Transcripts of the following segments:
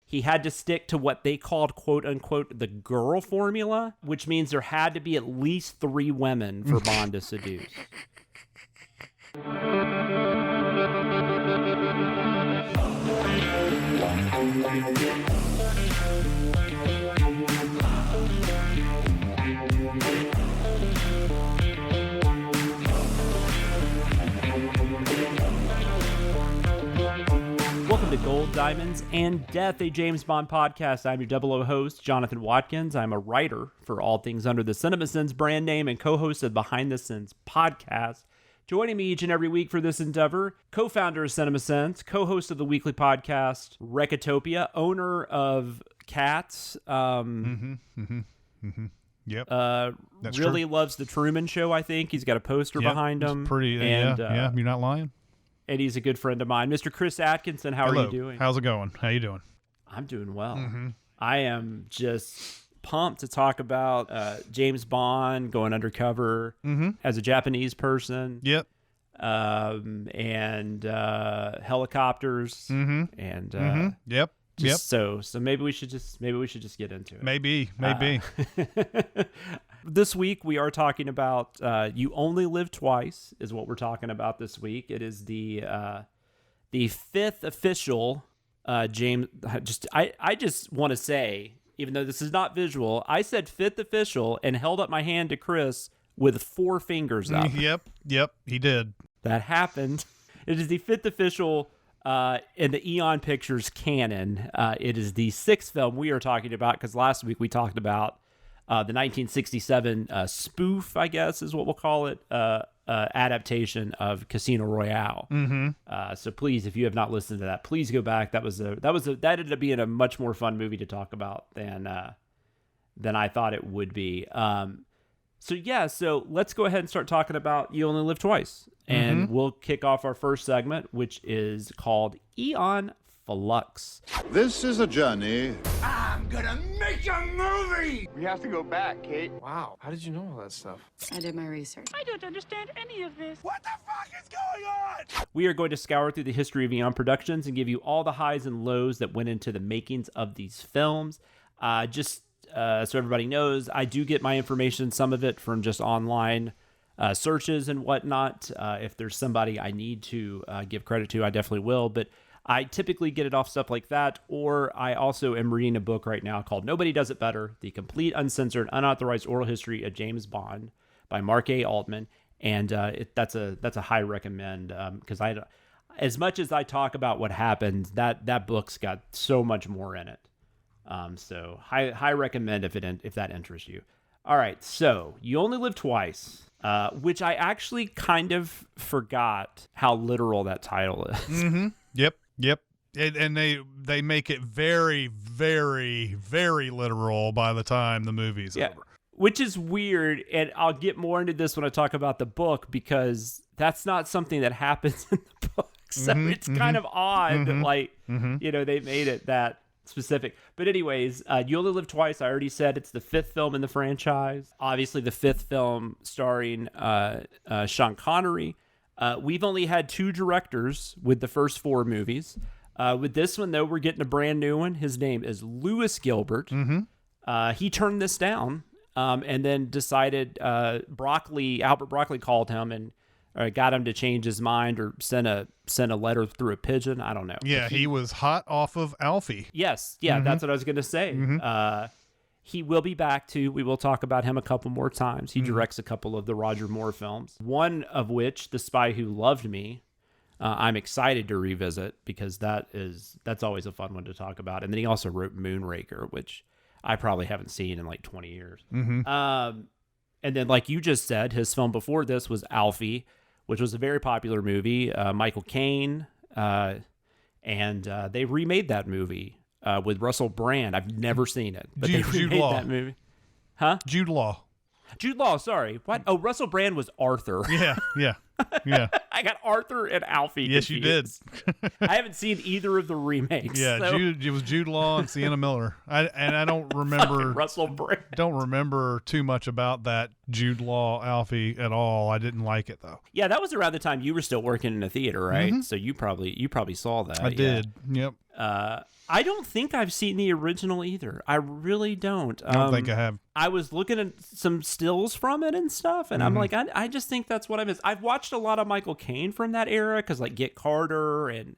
he had to stick to what they called, quote unquote, the girl formula, which means there had to be at least 3 women for Bond to seduce. Welcome to Gold, Diamonds, and Death, a James Bond podcast. I'm your 00 host, Jonathan Watkins. I'm a writer for all things under the Cinemasins brand name and co-host of Behind the Scenes podcast. Joining me each and every week for this endeavor, co-founder of Cinemasins, co-host of the weekly podcast, Recotopia, owner of Cats. Yep. That's really true. Loves The Truman Show, I think. He's got a poster behind him. Pretty, and, yeah, you're not lying. And he's a good friend of mine. Mr. Chris Atkinson, how Hello. are you doing? How's it going? How you doing? I'm doing well. I am just pumped to talk about James Bond going undercover as a Japanese person. Yep. And helicopters. And Yep. So maybe we should just get into it. Maybe. This week we are talking about You Only Live Twice is what we're talking about this week. It is the 5th official James. I just want to say, even though this is not visual, I said 5th official and held up my hand to Chris with 4 fingers up. Yep, he did. That happened. It is the 5th official in the Eon Pictures canon. It is the 6th film we are talking about because last week we talked about the 1967 spoof, I guess is what we'll call it, adaptation of Casino Royale. So please, if you have not listened to that, please go back. That ended up being a much more fun movie to talk about than I thought it would be. So let's go ahead and start talking about You Only Live Twice. And we'll kick off our first segment, which is called Eon FLUX. This is a journey. I'm gonna make a movie! We have to go back, Kate. Wow, how did you know all that stuff? I did my research. I don't understand any of this. What the fuck is going on? We are going to scour through the history of Eon Productions and give you all the highs and lows that went into the makings of these films. So everybody knows, I do get my information, some of it from just online searches and whatnot. If there's somebody I need to give credit to, I definitely will. But I typically get it off stuff like that, or I also am reading a book right now called Nobody Does It Better, The Complete, Uncensored, Unauthorized Oral History of James Bond by Mark A. Altman. And that's a high recommend because as much as I talk about what happened, that book's got so much more in it. So high recommend if that interests you. All right, so You Only Live Twice, which I actually kind of forgot how literal that title is. Yep. And they make it very, very, very literal by the time the movie's over. Which is weird, and I'll get more into this when I talk about the book, because that's not something that happens in the book. So it's kind of odd that, they made it that specific. But anyways, You Only Live Twice, I already said it's the 5th film in the franchise. Obviously, the 5th film starring Sean Connery. We've only had 2 directors with the first 4 movies. With this one, though, we're getting a brand new one. His name is Lewis Gilbert. He turned this down and then decided Albert Broccoli called him and got him to change his mind or sent a letter through a pigeon. I don't know. Yeah, he was hot off of Alfie. Yes. Yeah, that's what I was going to say. He will be back too. We will talk about him a couple more times. He directs a couple of the Roger Moore films, one of which, The Spy Who Loved Me, I'm excited to revisit because that's always a fun one to talk about. And then he also wrote Moonraker, which I probably haven't seen in like 20 years. And then, like you just said, his film before this was Alfie, which was a very popular movie. Michael Caine, and they remade that movie with Russell Brand. I've never seen it, but they remade that movie. Huh? Jude Law. Sorry. What? Oh, Russell Brand was Arthur. Yeah. I got Arthur and Alfie. Yes, you did. I haven't seen either of the remakes. Yeah, so. It was Jude Law and Sienna Miller. I don't remember Russell Brand. Don't remember too much about that Jude Law Alfie at all. I didn't like it though. Yeah, that was around the time you were still working in a theater, right? So you probably saw that. I did. Yep. I don't think I've seen the original either. I really don't. I don't think I have. I was looking at some stills from it and stuff, and I'm like, I just think that's what I miss. I've watched a lot of Michael Caine from that era, because like Get Carter and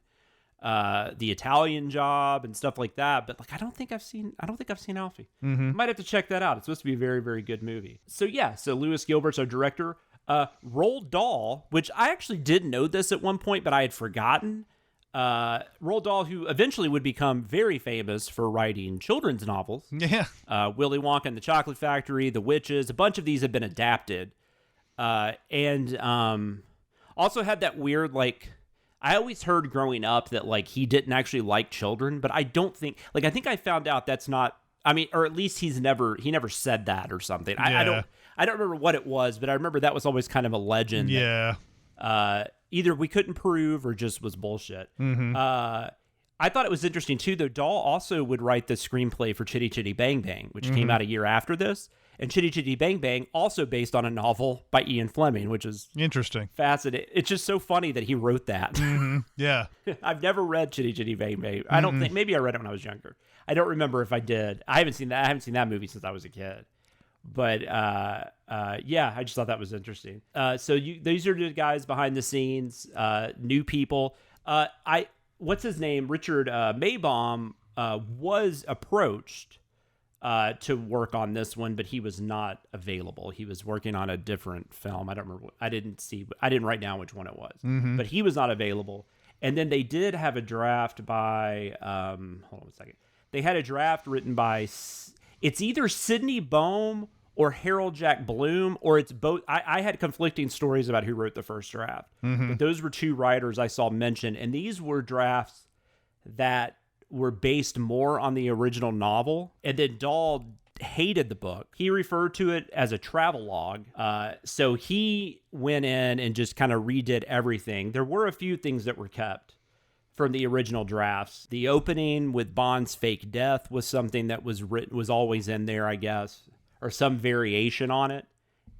The Italian Job and stuff like that. But like, I don't think I've seen Alfie. Might have to check that out. It's supposed to be a very, very good movie. So yeah, so Lewis Gilbert's our director. Roald Dahl, which I actually did know this at one point, but I had forgotten. Roald Dahl, who eventually would become very famous for writing children's novels. Yeah. Willy Wonka and the Chocolate Factory, The Witches, a bunch of these have been adapted. And also had that weird, like, I always heard growing up that, like, he didn't actually like children, but I don't think, like, I think I found out that's not, I mean, or at least he never said that or something. Yeah. I don't remember what it was, but I remember that was always kind of a legend. Yeah. That, either we couldn't prove or just was bullshit. I thought it was interesting too, though. Dahl also would write the screenplay for Chitty Chitty Bang Bang, which came out a year after this. And Chitty Chitty Bang Bang also based on a novel by Ian Fleming, which is interesting. Fascinating. It's just so funny that he wrote that. Yeah. I've never read Chitty Chitty Bang Bang. I don't think, maybe I read it when I was younger. I don't remember if I did. I haven't seen that movie since I was a kid. But yeah, I just thought that was interesting. So these are the guys behind the scenes, new people. What's his name? Richard Maybaum was approached to work on this one, but he was not available. He was working on a different film. I don't remember. I didn't write down which one it was, but he was not available. And then they did have a draft by. Hold on a second. They had a draft written by. It's either Sidney Boehm or Harold Jack Bloom, or it's both. I had conflicting stories about who wrote the first draft. But those were two writers I saw mentioned, and these were drafts that were based more on the original novel. And then Dahl hated the book. He referred to it as a travelogue. So he went in and just kind of redid everything. There were a few things that were kept from the original drafts. The opening with Bond's fake death was something that was written, was always in there, I guess, or some variation on it.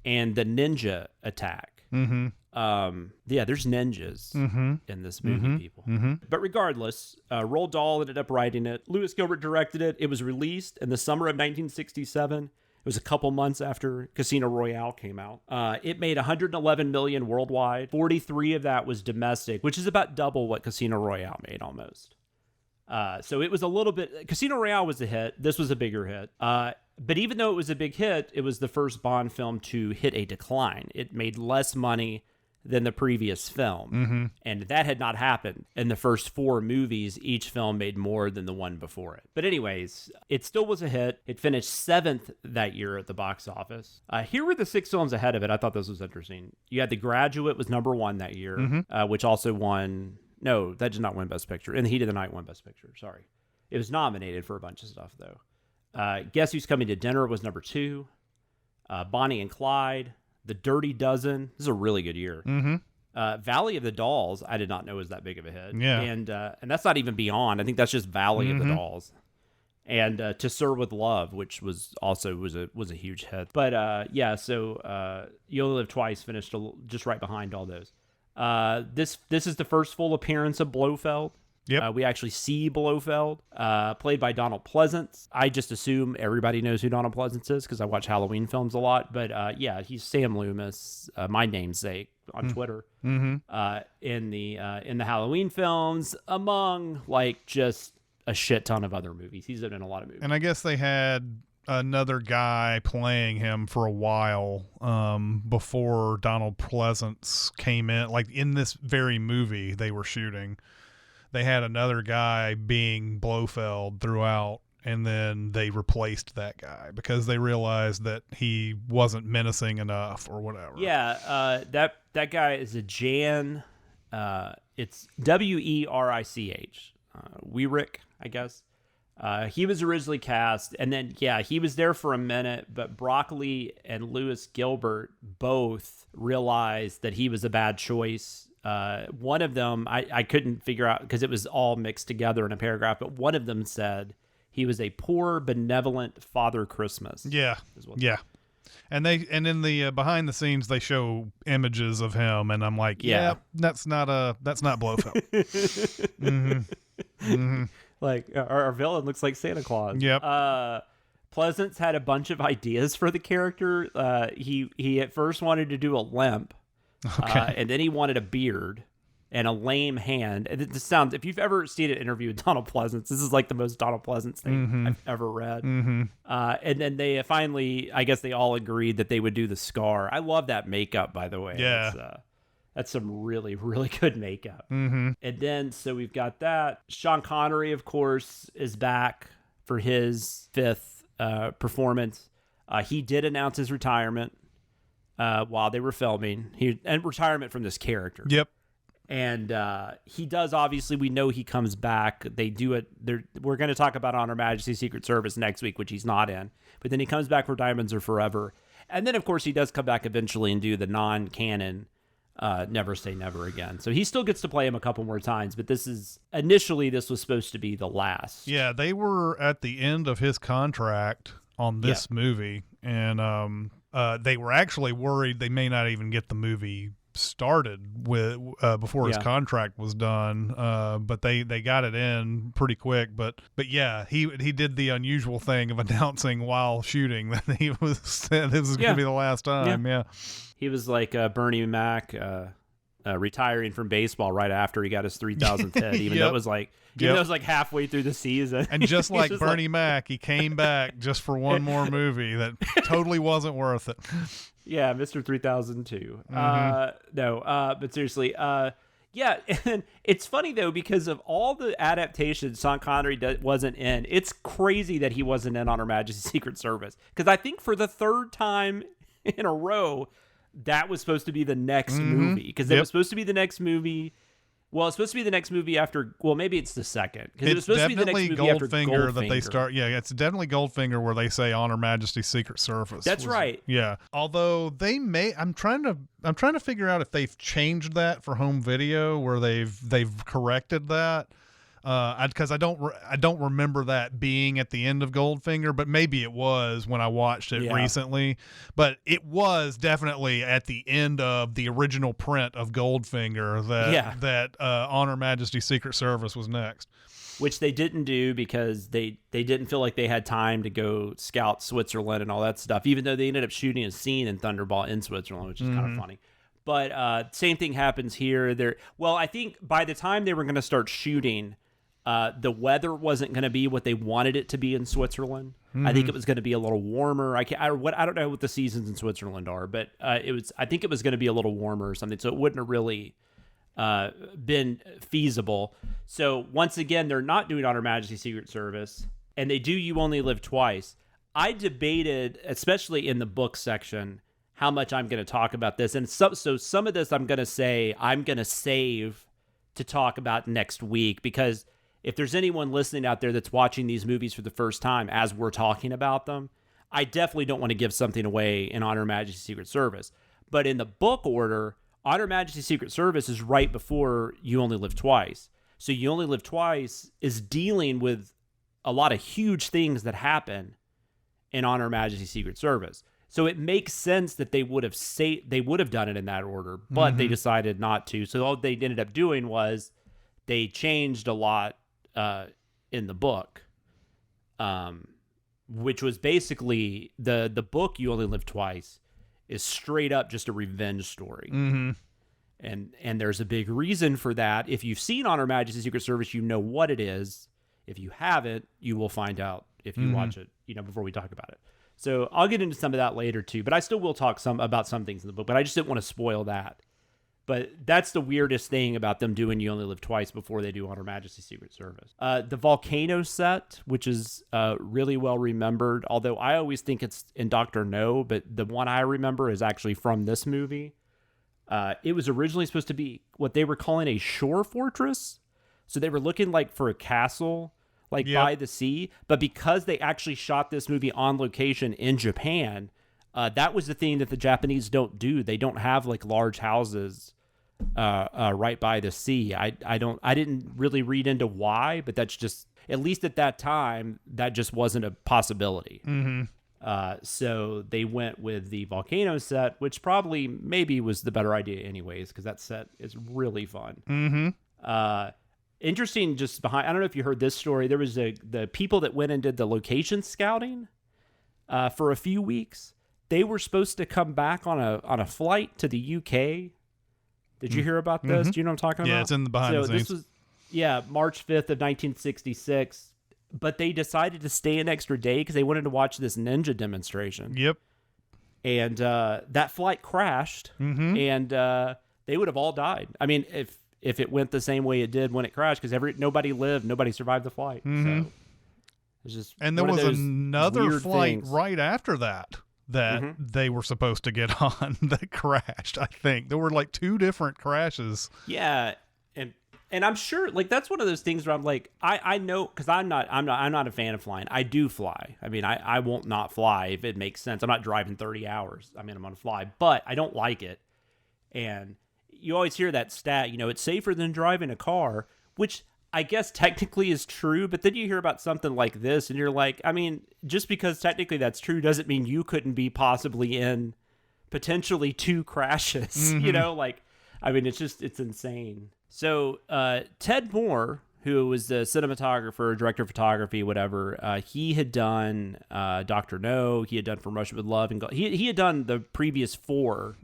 And the ninja attack. Yeah, there's ninjas in this movie, people. But regardless, Roald Dahl ended up writing it. Lewis Gilbert directed it. It was released in the summer of 1967. It was a couple months after Casino Royale came out. It made $111 million worldwide. 43 of that was domestic, which is about double what Casino Royale made almost. So it was a little bit... Casino Royale was a hit. This was a bigger hit. But even though it was a big hit, it was the first Bond film to hit a decline. It made less money than the previous film. And that had not happened. In the first four movies, each film made more than the one before it. But anyways, it still was a hit. It finished 7th that year at the box office. Here were the 6 films ahead of it. I thought this was interesting. You had The Graduate was number 1 that year, which also won... No, that did not win Best Picture. In the Heat of the Night won Best Picture. Sorry. It was nominated for a bunch of stuff, though. Guess Who's Coming to Dinner was number 2. Bonnie and Clyde... The Dirty Dozen. This is a really good year. Valley of the Dolls, I did not know was that big of a hit. Yeah. And that's not even Beyond. I think that's just Valley of the Dolls. And To Sir with Love, which was also was a huge hit. But yeah, so You Only Live Twice finished just right behind all those. This is the first full appearance of Blofeld. Yep. We actually see Blofeld, played by Donald Pleasance. I just assume everybody knows who Donald Pleasance is because I watch Halloween films a lot. But yeah, he's Sam Loomis, my namesake on Twitter, in the Halloween films, among like just a shit ton of other movies. He's been in a lot of movies. And I guess they had another guy playing him for a while before Donald Pleasance came in. Like in this very movie they were shooting, they had another guy being Blofeld throughout, and then they replaced that guy because they realized that he wasn't menacing enough or whatever. Yeah, that guy is a Jan. It's Werich. Weirich, I guess. He was originally cast, and then yeah, he was there for a minute, but Broccoli and Lewis Gilbert both realized that he was a bad choice. One of them, I couldn't figure out because it was all mixed together in a paragraph, but one of them said he was a poor, benevolent Father Christmas. Yeah. Yeah. And in the behind the scenes, they show images of him, and I'm like, yeah, that's not Blofeld. Like our villain looks like Santa Claus. Yep. Pleasance had a bunch of ideas for the character. He at first wanted to do a limp, and then he wanted a beard and a lame hand. And it just sounds, if you've ever seen an interview with Donald Pleasance, this is like the most Donald Pleasance thing I've ever read. And then they finally, I guess they all agreed that they would do the scar. I love that makeup, by the way. Yeah. That's some really, really good makeup. And then, so we've got that. Sean Connery, of course, is back for his 5th performance. He did announce his retirement while they were filming. And retirement from this character. Yep. And he does, obviously, we know he comes back. They do it. We're going to talk about On Her Majesty's Secret Service next week, which he's not in. But then he comes back for Diamonds Are Forever. And then, of course, he does come back eventually and do the non-canon Never Say Never Again. So he still gets to play him a couple more times. But this was supposed to be the last. Yeah, they were at the end of his contract on this movie. And they were actually worried they may not even get the movie started with before his contract was done, but they got it in pretty quick. But yeah, he did the unusual thing of announcing while shooting that this was going to be the last time. Yeah. He was like Bernie Mac retiring from baseball right after he got his 3,000th hit, even though it was like halfway through the season. And just like Bernie Mac, he came back just for one more movie that totally wasn't worth it. Yeah, Mr. 3002. But seriously, yeah, and it's funny though because of all the adaptations Sean Connery wasn't in. It's crazy that he wasn't in On Her Majesty's Secret Service, because I think for the 3rd time in a row, that was supposed to be the next movie, because it was supposed to be the next movie. Well, it's supposed to be the next movie after. Well, maybe it's the second, because it was supposed to be the next movie after Goldfinger. That they start. Yeah, it's definitely Goldfinger where they say On Her Majesty's Secret Service. That's right. Yeah, although they may. I'm trying to figure out if they've changed that for home video, where they've corrected that. Because I don't remember that being at the end of Goldfinger, but maybe it was when I watched it recently. But it was definitely at the end of the original print of Goldfinger that On Her Majesty's Secret Service was next. Which they didn't do because they didn't feel like they had time to go scout Switzerland and all that stuff, even though they ended up shooting a scene in Thunderball in Switzerland, which is kind of funny. But same thing happens here. I think by the time they were going to start shooting, the weather wasn't going to be what they wanted it to be in Switzerland. I think it was going to be a little warmer. I don't know what the seasons in Switzerland are, but I think it was going to be a little warmer or something, so it wouldn't have really been feasible. So once again, they're not doing On Her Majesty's Secret Service, and they do You Only Live Twice. I debated, especially in the book section, how much I'm going to talk about this, and so some of this I'm going to save to talk about next week, because if there's anyone listening out there that's watching these movies for the first time as we're talking about them, I definitely don't want to give something away in On Her Majesty's Secret Service. But in the book order, On Her Majesty's Secret Service is right before You Only Live Twice. So You Only Live Twice is dealing with a lot of huge things that happen in On Her Majesty's Secret Service. So it makes sense that they would have done it in that order, but they decided not to. So all they ended up doing was they changed a lot in the book, which was basically the book You Only Live Twice is straight up just a revenge story. And there's a big reason for that. If you've seen On Her Majesty's Secret Service, you know what it is. If you haven't, you will find out if you watch it, before we talk about it. So I'll get into some of that later too, but I still will talk about some things in the book, but I just didn't want to spoil that. But that's the weirdest thing about them doing You Only Live Twice before they do On Her Majesty's Secret Service. The volcano set, which is really well remembered, although I always think it's in Dr. No, but the one I remember is actually from this movie. It was originally supposed to be what they were calling a shore fortress. So they were looking like for a castle, by the sea. But because they actually shot this movie on location in Japan, that was the thing that the Japanese don't do. They don't have large houses right by the sea. I didn't really read into why, but that's just, at least at that time, that just wasn't a possibility. So they went with the volcano set, which maybe was the better idea anyways, because that set is really fun. Interesting, just behind, I don't know if you heard this story. There was the people that went and did the location scouting for a few weeks. They were supposed to come back on a flight to the UK. Did you hear about this? Do you know what I'm talking about? Yeah, it's in the behind the scenes. This was, March 5th of 1966. But they decided to stay an extra day because they wanted to watch this ninja demonstration. Yep. And that flight crashed, and they would have all died. I mean, if it went the same way it did when it crashed, because nobody lived, nobody survived the flight. So it's just and there was another flight things. Right after that they were supposed to get on that crashed. I think there were like 2 different crashes. Yeah, and I'm sure, like, that's one of those things where I'm like, I know, because I'm not a fan of flying. I do fly. I mean, I won't not fly if it makes sense. I'm not driving 30 hours. I mean, I'm on a fly, but I don't like it. And you always hear that stat, it's safer than driving a car, which I guess technically is true. But then you hear about something like this, and you're like, I mean, just because technically that's true doesn't mean you couldn't be possibly in potentially 2 crashes. I mean, it's insane. So Ted Moore, who was the cinematographer, director of photography, whatever, he had done Dr. No, he had done From Russia with Love, and he had done the previous 4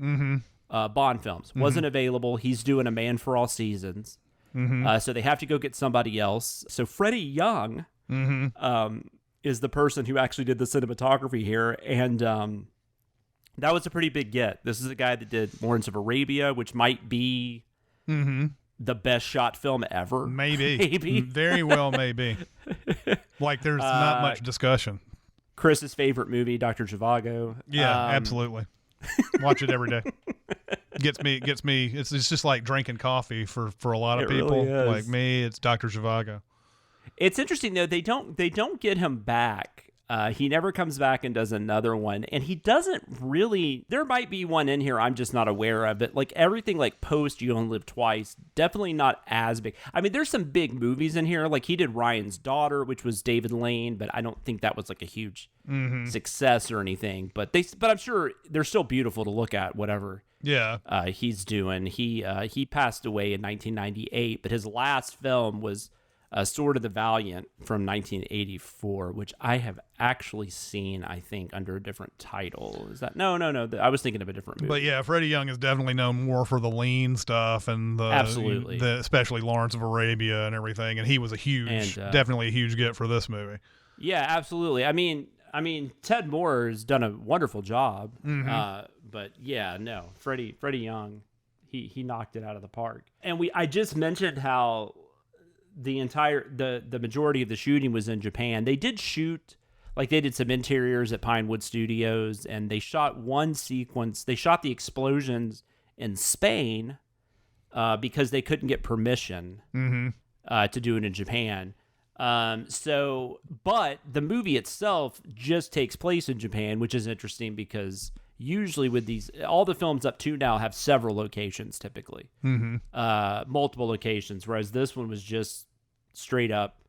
Bond films. Wasn't available. He's doing A Man for All Seasons. So they have to go get somebody else. So Freddie Young is the person who actually did the cinematography here, and that was a pretty big get. This is a guy that did Lawrence of Arabia, which might be the best shot film ever. Maybe. Very well, maybe. Like, there's not much discussion. Chris's favorite movie, Dr. Zhivago. Yeah, absolutely. Watch it every day. Gets me. It's just like drinking coffee for a lot of people. Really is. Like me, it's Dr. Zhivago. It's interesting though. They don't get him back. He never comes back and does another one, and he doesn't really. There might be one in here I'm just not aware of, but like everything like post You Only Live Twice, definitely not as big. I mean, there's some big movies in here. Like he did Ryan's Daughter, which was David Lane, but I don't think that was like a huge success or anything. But I'm sure they're still beautiful to look at. Whatever. Yeah. He's doing. He passed away in 1998, but his last film was Sword of the Valiant from 1984, which I have actually seen, I think, under a different title. Is that no? I was thinking of a different movie. But yeah, Freddie Young is definitely known more for the lean stuff and absolutely, especially Lawrence of Arabia and everything. And he was definitely a huge get for this movie. Yeah, absolutely. I mean, Ted Moore has done a wonderful job. But yeah, no, Freddie Young, he knocked it out of the park. And I just mentioned how the majority of the shooting was in Japan. They did shoot, like they did some interiors at Pinewood Studios, and they shot one sequence. They shot the explosions in Spain because they couldn't get permission to do it in Japan. But the movie itself just takes place in Japan, which is interesting because usually with all the films up to now have several locations typically, multiple locations, whereas this one was just straight up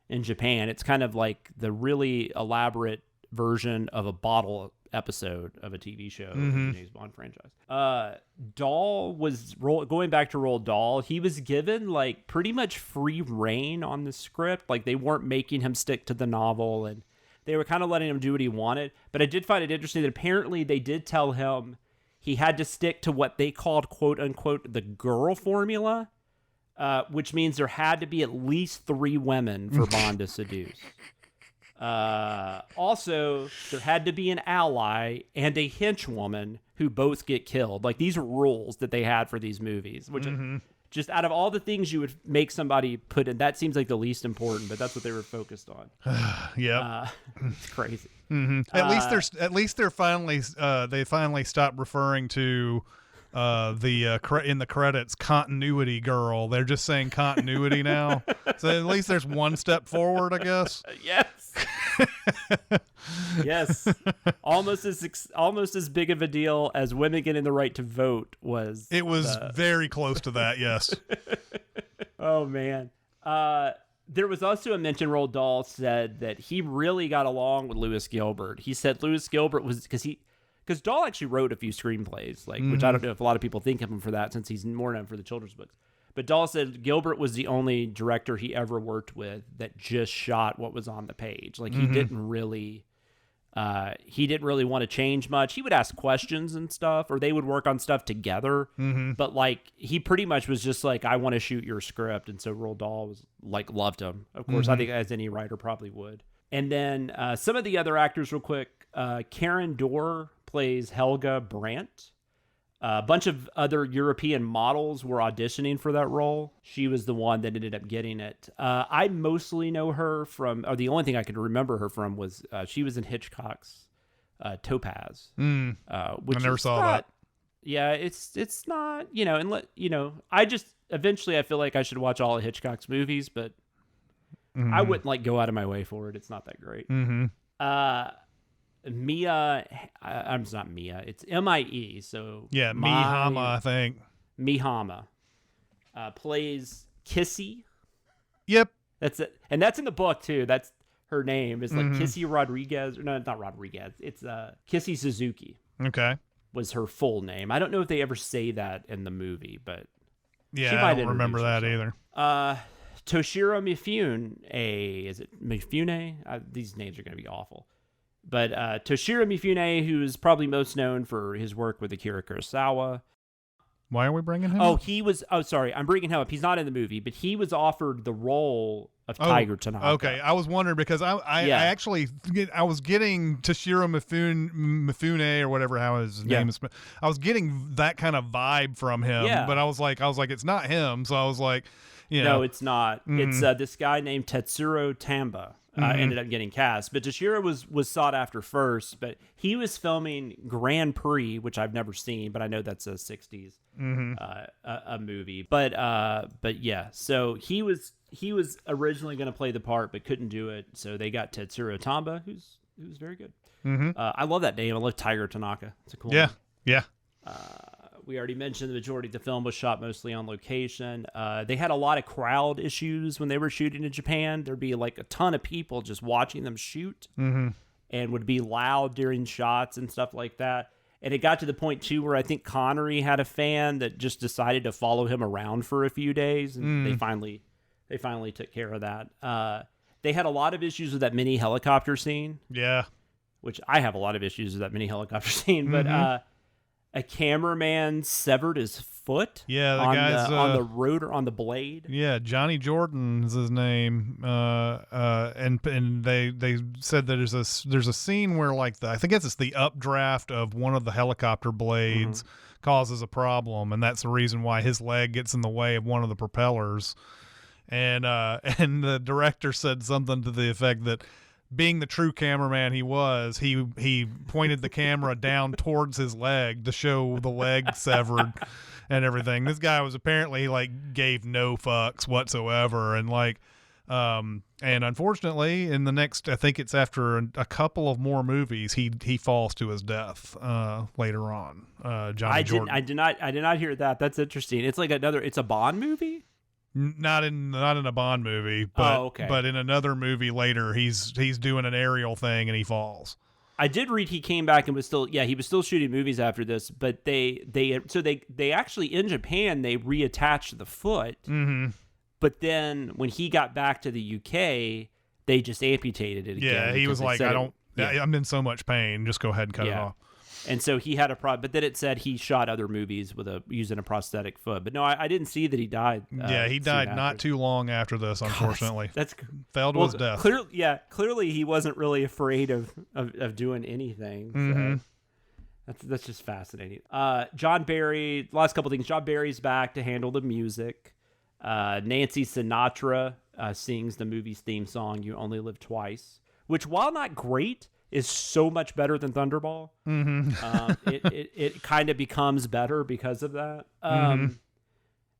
in Japan. It's kind of like the really elaborate version of a bottle episode of a TV show in the James Bond franchise. Dahl was going back to Roald Dahl. He was given like pretty much free reign on the script. Like they weren't making him stick to the novel, and they were kind of letting him do what he wanted. But I did find it interesting that apparently they did tell him he had to stick to what they called, quote unquote, the girl formula, which means there had to be at least 3 women for Bond to seduce. Also, there had to be an ally and a henchwoman who both get killed. Like, these are rules that they had for these movies, which just out of all the things you would make somebody put in, that seems like the least important, but that's what they were focused on. Yeah. It's crazy. At least they're finally they finally stopped referring to in the credits continuity girl. They're just saying continuity now. So at least there's one step forward, I guess. Yes. Yes. Almost as big of a deal as women getting the right to vote was. It was very close to that, yes. Oh man. There was also a mention Roald Dahl said that he really got along with Lewis Gilbert. He said Lewis Gilbert was because Dahl actually wrote a few screenplays, which I don't know if a lot of people think of him for that, since he's more known for the children's books. But Dahl said Gilbert was the only director he ever worked with that just shot what was on the page. Like he didn't really want to change much. He would ask questions and stuff, or they would work on stuff together. But like he pretty much was just like, I want to shoot your script. And so Roald Dahl was like, loved him. Of course, I think as any writer probably would. And then some of the other actors real quick, Karen Dorr plays Helga Brandt. A bunch of other European models were auditioning for that role. She was the one that ended up getting it. I mostly know her from, or the only thing I could remember her from was she was in Hitchcock's Topaz. Which I never saw that. Yeah, it's not, I just, eventually I feel like I should watch all of Hitchcock's movies, but I wouldn't like go out of my way for it. It's not that great. Mia, it's not Mia, it's M-I-E. So yeah, Mihama, I think. Mihama plays Kissy. Yep, that's it, and that's in the book too. That's her name is like Kissy Rodriguez, or no, not Rodriguez. It's Kissy Suzuki. Okay, was her full name. I don't know if they ever say that in the movie, but yeah, I don't remember that either. Toshiro Mifune, is it Mifune? These names are going to be awful. But Toshiro Mifune, who is probably most known for his work with Akira Kurosawa. Why are we bringing him up? Sorry, I'm bringing him up. He's not in the movie, but he was offered the role of Tiger Tanaka. Okay, I was wondering because I was getting Toshiro Mifune or whatever how his name is. I was getting that kind of vibe from him, but I was like, it's not him. So I was like, no, it's not. It's this guy named Tetsuro Tamba. Ended up getting cast, but Toshiro was sought after first, but he was filming Grand Prix, which I've never seen, but I know that's a 60s a movie. But yeah, so he was originally going to play the part, but couldn't do it, so they got Tetsuro Tamba, who's very good. I love that name. I love Tiger Tanaka. It's a cool name. Yeah. We already mentioned the majority of the film was shot mostly on location. They had a lot of crowd issues when they were shooting in Japan. There'd be like a ton of people just watching them shoot and would be loud during shots and stuff like that. And it got to the point, too, where I think Connery had a fan that just decided to follow him around for a few days. And they finally took care of that. They had a lot of issues with that mini helicopter scene. Yeah. Which I have a lot of issues with that mini helicopter scene. But a cameraman severed his foot. Yeah, on the rotor, on the blade. Yeah, Johnny Jordan is his name. And they said that there's a scene where like I think it's the updraft of one of the helicopter blades causes a problem, and that's the reason why his leg gets in the way of one of the propellers. And the director said something to the effect that, being the true cameraman he was, he pointed the camera down towards his leg to show the leg severed and everything. This guy was apparently like gave no fucks whatsoever, and like and unfortunately in the next, I think it's after a couple of more movies, he falls to his death later on. Johnny Jordan. I did not hear that. That's interesting. It's like it's a Bond movie? Not in a Bond movie, but but in another movie later, he's doing an aerial thing and he falls. I did read he came back and was still shooting movies after this, but they actually in Japan they reattached the foot, but then when he got back to the UK, they just amputated it again. Yeah, he was like, I'm in so much pain, just go ahead and cut it off. And so he had a problem, but then it said he shot other movies using a prosthetic foot. But no, I didn't see that he died. He died not too long after this, unfortunately. That's fell to his death. Clearly he wasn't really afraid of doing anything. So that's just fascinating. John Barry, last couple things. John Barry's back to handle the music. Nancy Sinatra sings the movie's theme song, "You Only Live Twice," which, while not great, is so much better than Thunderball. It kind of becomes better because of that.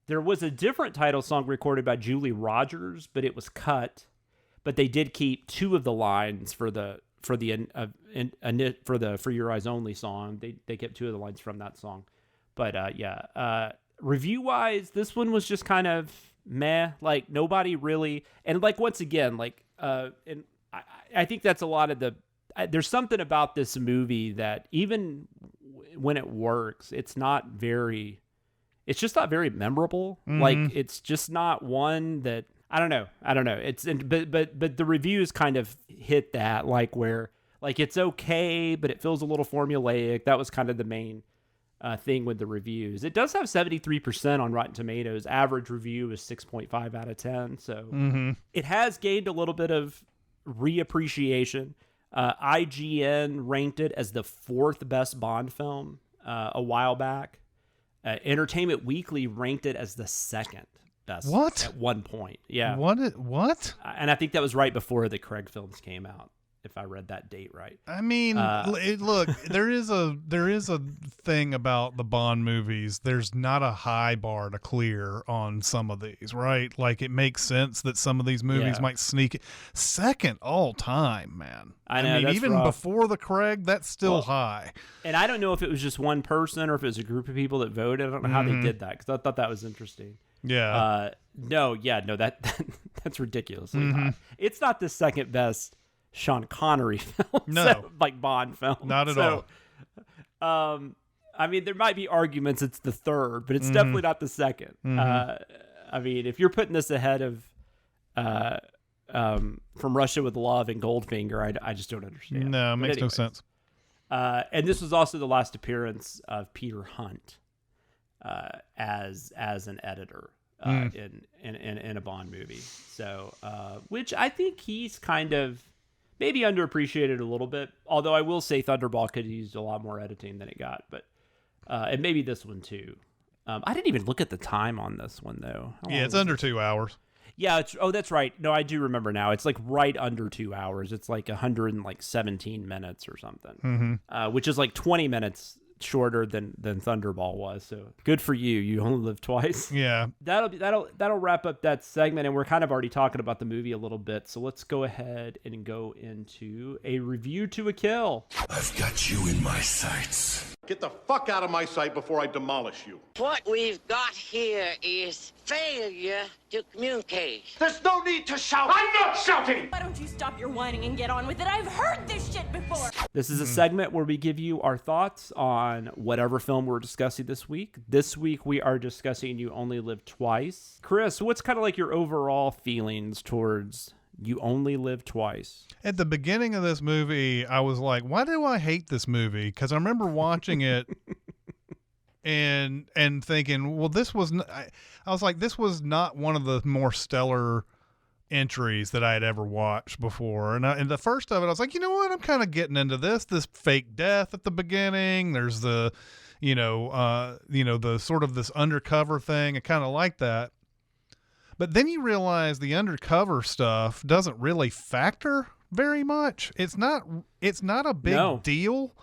There was a different title song recorded by Julie Rogers, but it was cut. But they did keep two of the lines for For Your Eyes Only song. They kept two of the lines from that song. But review wise, this one was just kind of meh. Like nobody really, and like once again, like and I think that's a lot of the. There's something about this movie that even when it works, it's not it's just not very memorable. Like, it's just not one that, I don't know. It's, but the reviews kind of hit that, like, where, like, it's okay, but it feels a little formulaic. That was kind of the main thing with the reviews. It does have 73% on Rotten Tomatoes. Average review is 6.5 out of 10. So it has gained a little bit of reappreciation. IGN ranked it as the 4th best Bond film a while back. Entertainment Weekly ranked it as the 2nd best at one point. Yeah. What? And I think that was right before the Craig films came out, if I read that date right. I mean, look, there is a thing about the Bond movies. There's not a high bar to clear on some of these, right? Like, it makes sense that some of these movies might sneak it. 2nd all time, man. I know, mean, that's even rough. before the Craig, that's still high. And I don't know if it was just one person or if it was a group of people that voted. I don't know how they did that, because I thought that was interesting. Yeah. No, that's ridiculously high. It's not the 2nd best Sean Connery film. No. Like Bond film. Not at all. I mean, there might be arguments it's the 3rd, but it's definitely not the 2nd. I mean, if you're putting this ahead of From Russia with Love and Goldfinger, I just don't understand. No, it makes no sense. And this was also the last appearance of Peter Hunt as an editor in a Bond movie. So, which I think he's kind of maybe underappreciated a little bit. Although I will say Thunderball could have used a lot more editing than it got, but and maybe this one too. I didn't even look at the time on this one though. Yeah, it's under 2 hours. Yeah, that's right. No, I do remember now. It's like right under 2 hours. It's like 117 minutes or something, which is like 20 minutes shorter than Thunderball was. So good for you. You only live twice. Yeah. That'll wrap up that segment, and we're kind of already talking about the movie a little bit. So let's go ahead and go into a review to a kill. I've got you in my sights. Get the fuck out of my sight before I demolish you. What we've got here is failure to communicate. There's no need to shout. I'm not shouting. Why don't you stop your whining and get on with it? I've heard this shit before. This is a segment where we give you our thoughts on whatever film we're discussing this week. This week we are discussing You Only Live Twice. Chris, what's kind of like your overall feelings towards You Only Live Twice? At the beginning of this movie, I was like, why do I hate this movie? Because I remember watching it and thinking, well, this was I was like, this was not one of the more stellar entries that I had ever watched before. And the first of it, I was like, you know what? I'm kind of getting into this fake death at the beginning. There's the sort of this undercover thing. I kind of like that. But then you realize the undercover stuff doesn't really factor very much. It's not a big deal.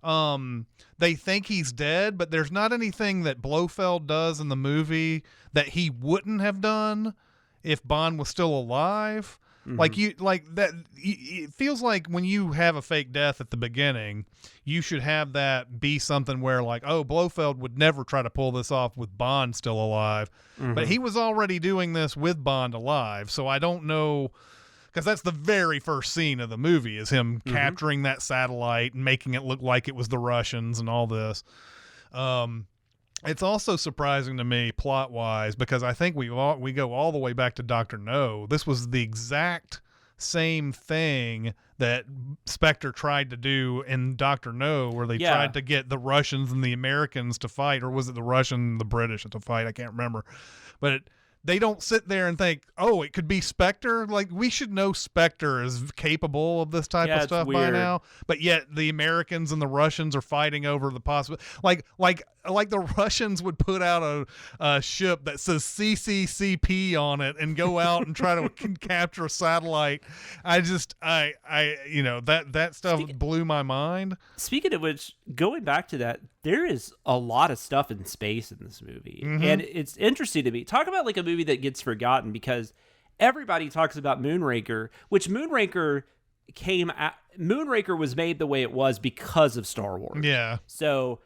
They think he's dead, but there's not anything that Blofeld does in the movie that he wouldn't have done if Bond was still alive. It feels like when you have a fake death at the beginning, you should have that be something where like, oh, Blofeld would never try to pull this off with Bond still alive. But he was already doing this with Bond alive. So I don't know, because that's the very first scene of the movie is him capturing that satellite and making it look like it was the Russians and all this. It's also surprising to me plot-wise because I think we go all the way back to Dr. No. This was the exact same thing that Spectre tried to do in Dr. No, where they tried to get the Russians and the Americans to fight, or was it the Russian and the British to fight? I can't remember. But they don't sit there and think, oh, it could be Spectre. Like, we should know Spectre is capable of this type of stuff by now. But yet the Americans and the Russians are fighting over the possible. Like the Russians would put out a ship that says CCCP on it and go out and try to capture a satellite. That stuff blew my mind. Speaking of which, going back to that, there is a lot of stuff in space in this movie. And it's interesting to me. Talk about like a movie that gets forgotten, because everybody talks about Moonraker, which Moonraker was made the way it was because of Star Wars. Yeah. So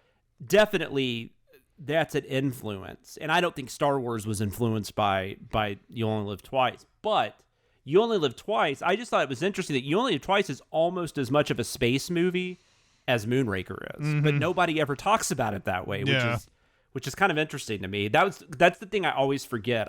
definitely that's an influence. And I don't think Star Wars was influenced by You Only Live Twice. But You Only Live Twice, I just thought it was interesting that You Only Live Twice is almost as much of a space movie as Moonraker is. But nobody ever talks about it that way, which is kind of interesting to me. That's the thing I always forget.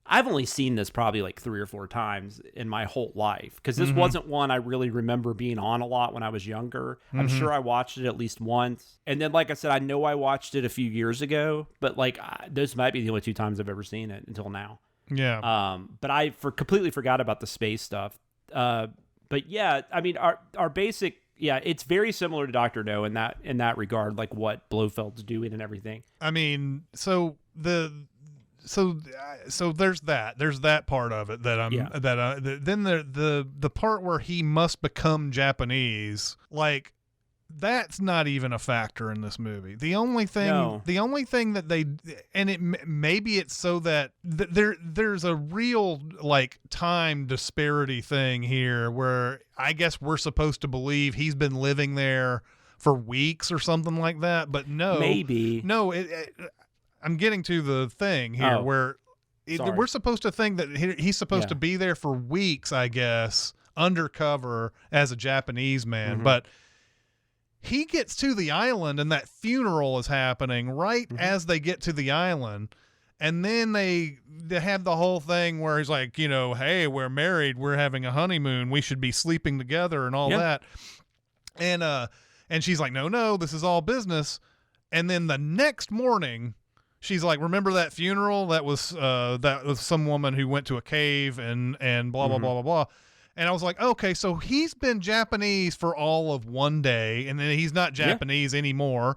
I've only seen this probably like 3 or 4 times in my whole life, because this wasn't one I really remember being on a lot when I was younger. I'm sure I watched it at least once. And then, like I said, I know I watched it a few years ago, but like those might be the only 2 times I've ever seen it until now. Yeah. But I completely forgot about the space stuff. But yeah, I mean, our basic, it's very similar to Dr. No in that regard, like what Blofeld's doing and everything. I mean, so there's that part of it that then the part where he must become Japanese, like that's not even a factor in this movie. The only thing that they, and maybe it's so that there's a real like time disparity thing here where I guess we're supposed to believe he's been living there for weeks or something like that, but no, I'm getting to the thing here where we're supposed to think that he's supposed to be there for weeks, I guess, undercover as a Japanese man. But he gets to the island and that funeral is happening right as they get to the island. And then they have the whole thing where he's like, hey, we're married, we're having a honeymoon, we should be sleeping together and all that. And she's like, no, this is all business. And then the next morning, she's like, remember that funeral? That was some woman who went to a cave and blah, blah, blah, blah, blah. And I was like, okay, so he's been Japanese for all of one day, and then he's not Japanese anymore.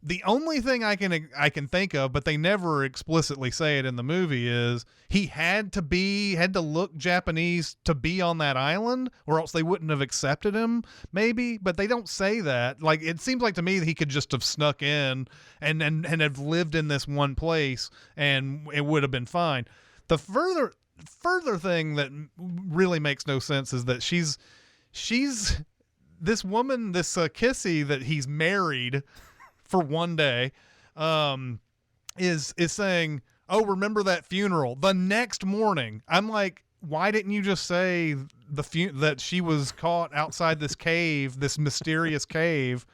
The only thing I can think of, but they never explicitly say it in the movie, is he had to look Japanese to be on that island, or else they wouldn't have accepted him, maybe. But they don't say that. Like, it seems like to me that he could just have snuck in and have lived in this one place, and it would have been fine. The further thing that really makes no sense is that she's this woman, this Kissy that he's married for one day, is saying, oh, remember that funeral the next morning. I'm like, why didn't you just say that she was caught outside this cave, this mysterious cave,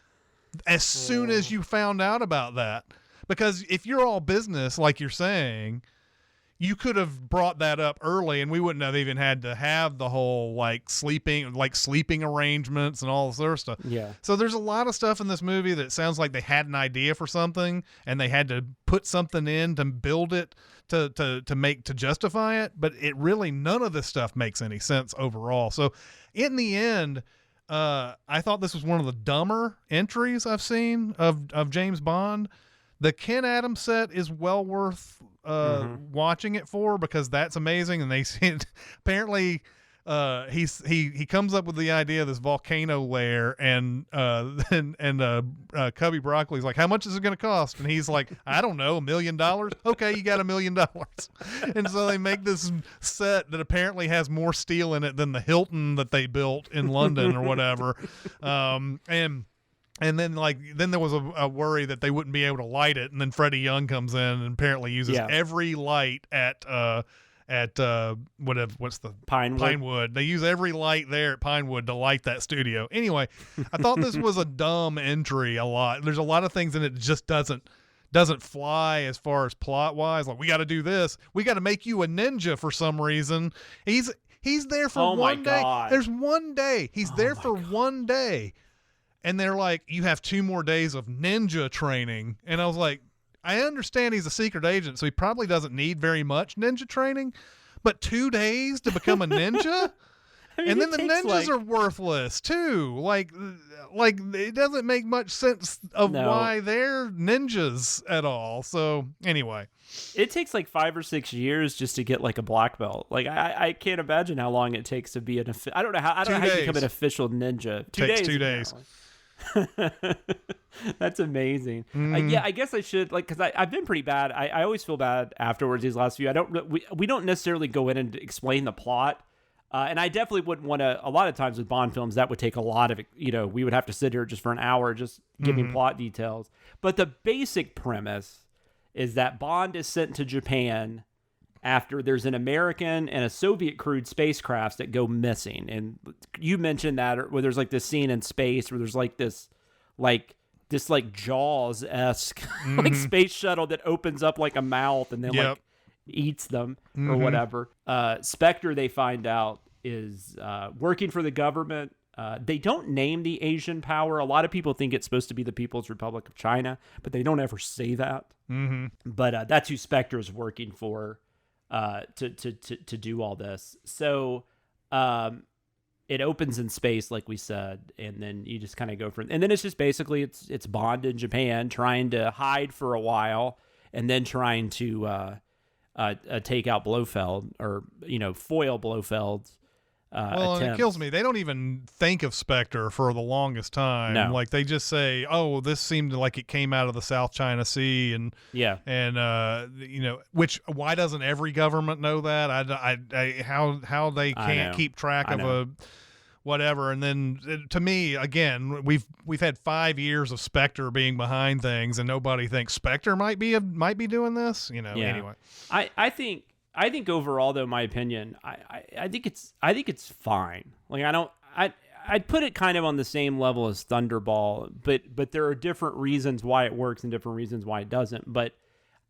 as soon as you found out about that? Because if you're all business, like you're saying, you could have brought that up early and we wouldn't have even had to have the whole sleeping arrangements and all this other stuff. Yeah. So there's a lot of stuff in this movie that sounds like they had an idea for something and they had to put something in to build it to justify it. But it really, none of this stuff makes any sense overall. So in the end, I thought this was one of the dumber entries I've seen of James Bond. The Ken Adams set is well worth watching it for, because that's amazing. And they apparently he comes up with the idea of this volcano lair, and Cubby Broccoli's like, how much is it going to cost? And he's like, I don't know, $1 million. Okay, you got $1 million. And so they make this set that apparently has more steel in it than the Hilton that they built in London or whatever. And then there was a worry that they wouldn't be able to light it, and then Freddie Young comes in and apparently uses every light at what's the Pinewood. They use every light there at Pinewood to light that studio. Anyway, I thought this was a dumb entry a lot. There's a lot of things in it that just doesn't fly as far as plot wise. Like, we got to do this. We got to make you a ninja for some reason. He's there for one day. There's one day. He's there for one day. And they're like, you have 2 more days of ninja training. And I was like, I understand he's a secret agent, so he probably doesn't need very much ninja training. But 2 days to become a ninja? I mean, and then the ninjas are worthless, too. Like it doesn't make much sense of why they're ninjas at all. So, anyway. It takes 5 or 6 years just to get a black belt. I can't imagine how long it takes to be I don't know how you become an official ninja. 2 days. 2 days. That's amazing. I guess I should because I've been pretty bad. I always feel bad afterwards. These last few, we don't necessarily go in and explain the plot, and I definitely wouldn't want to. A lot of times with Bond films, that would take a lot of we would have to sit here just for an hour just giving plot details. But the basic premise is that Bond is sent to Japan after there's an American and a Soviet crewed spacecrafts that go missing. And you mentioned that where there's this scene in space where there's this this like Jaws-esque like space shuttle that opens up like a mouth and then like eats them or whatever. Spectre, they find out, is working for the government. They don't name the Asian power. A lot of people think it's supposed to be the People's Republic of China, but they don't ever say that. But that's who Spectre is working for to do all this. So it opens in space, like we said, and then you just kind of go from, and then it's just basically it's Bond in Japan trying to hide for a while, and then trying to take out Blofeld, or foil Blofeld's well, attempts. It kills me. They don't even think of Spectre for the longest time. No. Like they just say, "Oh, this seemed like it came out of the South China Sea," and which why doesn't every government know that? How they can't keep track of a whatever. And then to me, again, we've had 5 years of Spectre being behind things, and nobody thinks Spectre might be doing this. Anyway, I think overall, though, my opinion, I think it's fine. Like I'd put it kind of on the same level as Thunderball, but there are different reasons why it works and different reasons why it doesn't. But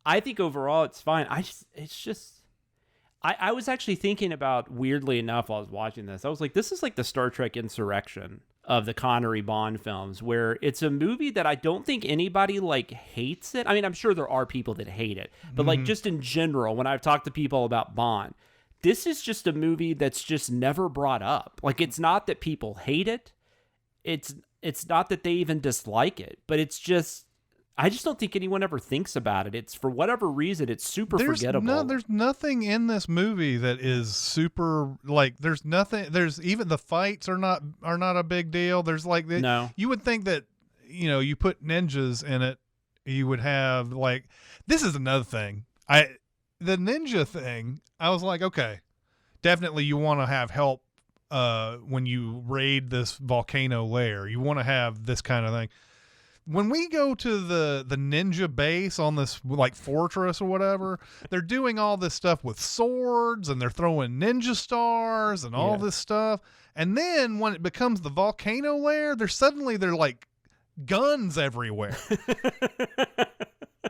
I think overall it's fine. I was actually thinking about, weirdly enough, while I was watching this, I was like, this is like the Star Trek Insurrection of the Connery Bond films, where it's a movie that I don't think anybody like hates it. I mean, I'm sure there are people that hate it, but like just in general, when I've talked to people about Bond, this is just a movie that's just never brought up. Like, it's not that people hate it. It's not that they even dislike it, but it's just, I just don't think anyone ever thinks about it. It's, for whatever reason, it's super forgettable. There's nothing in this movie that is super, like, there's nothing, there's even the fights are not a big deal. There's like, no. You would think that, you put ninjas in it, you would have, like, this is another thing. The ninja thing, I was like, okay, definitely you want to have help when you raid this volcano lair. You want to have this kind of thing. When we go to the ninja base on this like fortress or whatever, they're doing all this stuff with swords, and they're throwing ninja stars and all this stuff. And then when it becomes the volcano lair, they're like guns everywhere.